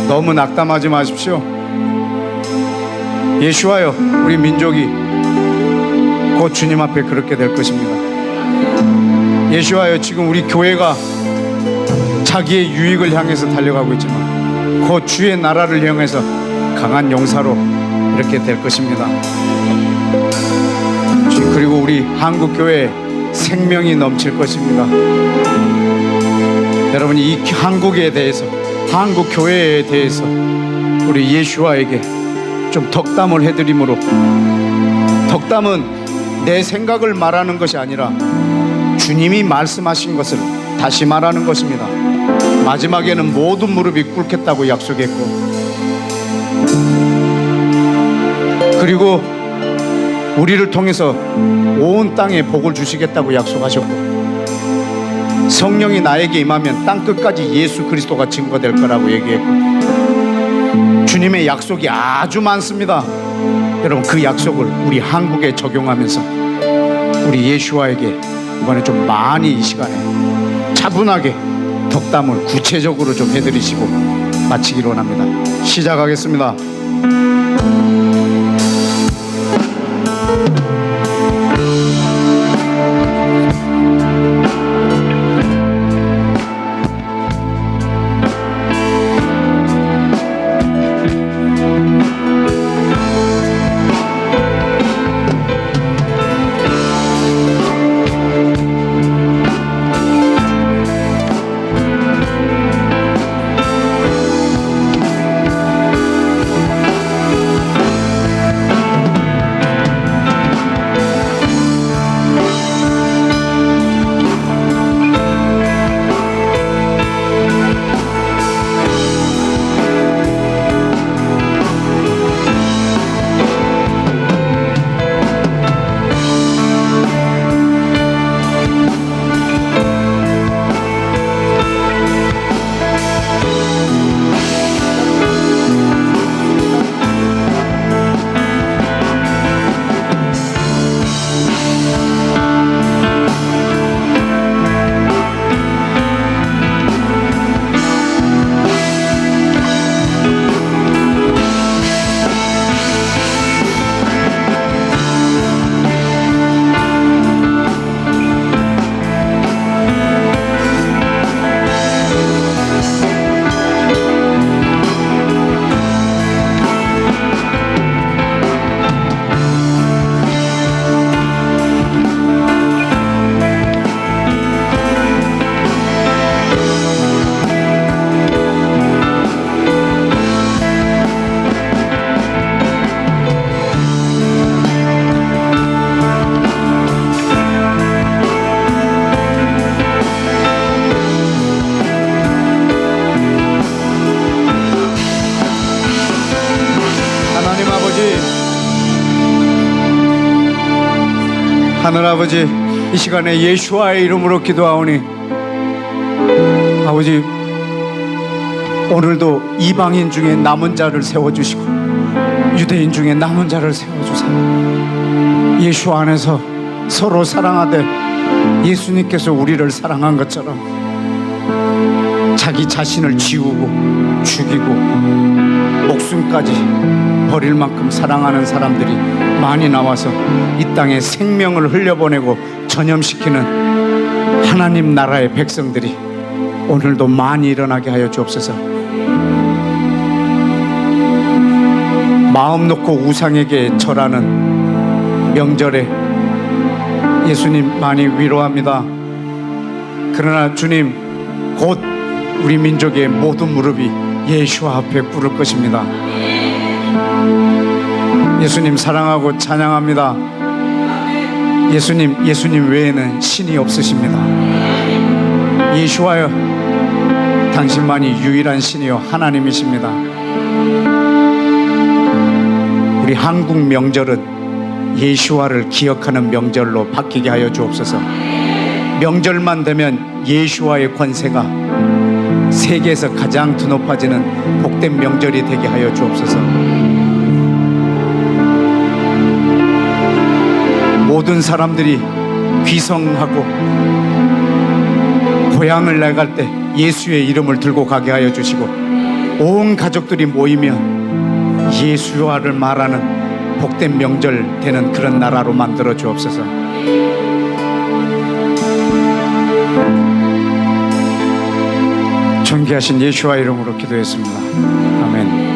너무 낙담하지 마십시오. 예수와여, 우리 민족이 곧 주님 앞에 그렇게 될 것입니다. 예수와여, 지금 우리 교회가 자기의 유익을 향해서 달려가고 있지만 곧 주의 나라를 향해서 강한 용사로 이렇게 될 것입니다. 그리고 우리 한국교회에 생명이 넘칠 것입니다. 여러분이 이 한국에 대해서, 한국교회에 대해서 우리 예수와에게 좀 덕담을 해드림으로, 덕담은 내 생각을 말하는 것이 아니라 주님이 말씀하신 것을 다시 말하는 것입니다. 마지막에는 모든 무릎이 꿇겠다고 약속했고, 그리고 우리를 통해서 온 땅에 복을 주시겠다고 약속하셨고, 성령이 나에게 임하면 땅끝까지 예수 그리스도가 증거될 거라고 얘기했고, 주님의 약속이 아주 많습니다. 여러분, 그 약속을 우리 한국에 적용하면서 우리 예수와에게 이번에 좀 많이 이 시간에 차분하게 덕담을 구체적으로 좀 해드리시고 마치기를 원합니다. 시작하겠습니다. 하늘아버지, 이 시간에 예수와의 이름으로 기도하오니, 아버지, 오늘도 이방인 중에 남은 자를 세워주시고 유대인 중에 남은 자를 세워주세요. 예수 안에서 서로 사랑하되 예수님께서 우리를 사랑한 것처럼 자기 자신을 지우고 죽이고 목숨까지 버릴 만큼 사랑하는 사람들이 많이 나와서 이 땅에 생명을 흘려보내고 전염시키는 하나님 나라의 백성들이 오늘도 많이 일어나게 하여 주옵소서. 마음 놓고 우상에게 절하는 명절에 예수님 많이 위로합니다. 그러나 주님, 곧 우리 민족의 모든 무릎이 예수와 앞에 부를 것입니다. 예수님 사랑하고 찬양합니다. 예수님 외에는 신이 없으십니다. 예수와여, 당신만이 유일한 신이요 하나님이십니다. 우리 한국 명절은 예수와를 기억하는 명절로 바뀌게 하여 주옵소서. 명절만 되면 예수와의 권세가 세계에서 가장 드높아지는 복된 명절이 되게 하여 주옵소서. 모든 사람들이 귀성하고 고향을 나갈 때 예수의 이름을 들고 가게 하여 주시고, 온 가족들이 모이면 예수와를 말하는 복된 명절 되는 그런 나라로 만들어 주옵소서. 존귀하신 예수와 이름으로 기도했습니다. 아멘.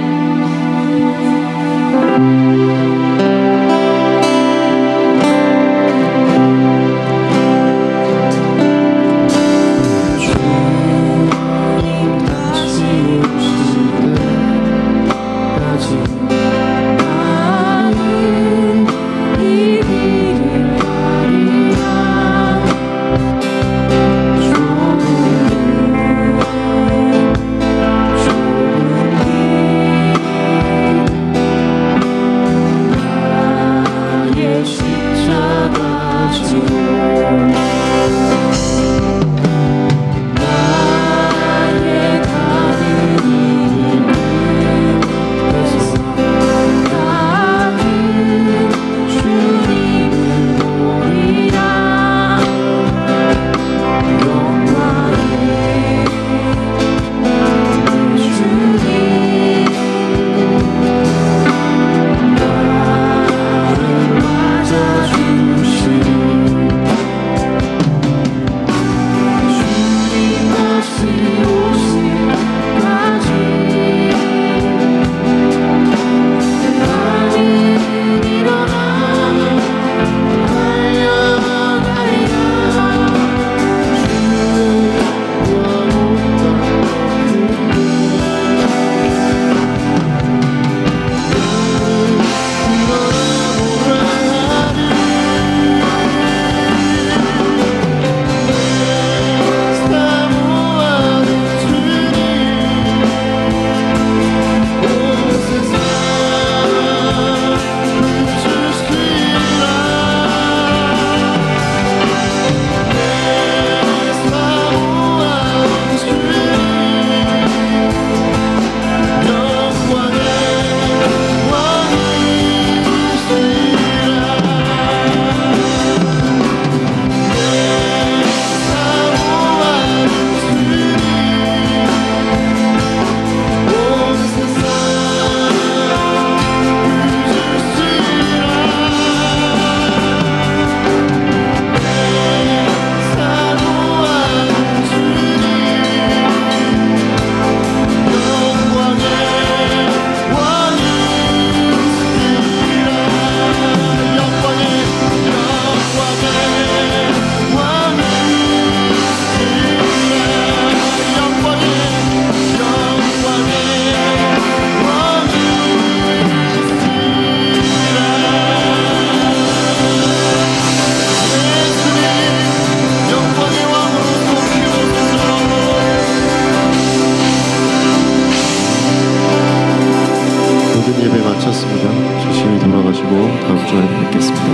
예배 마쳤습니다. 조심히 돌아가시고 다음 주에 뵙겠습니다.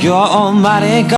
You're almighty God.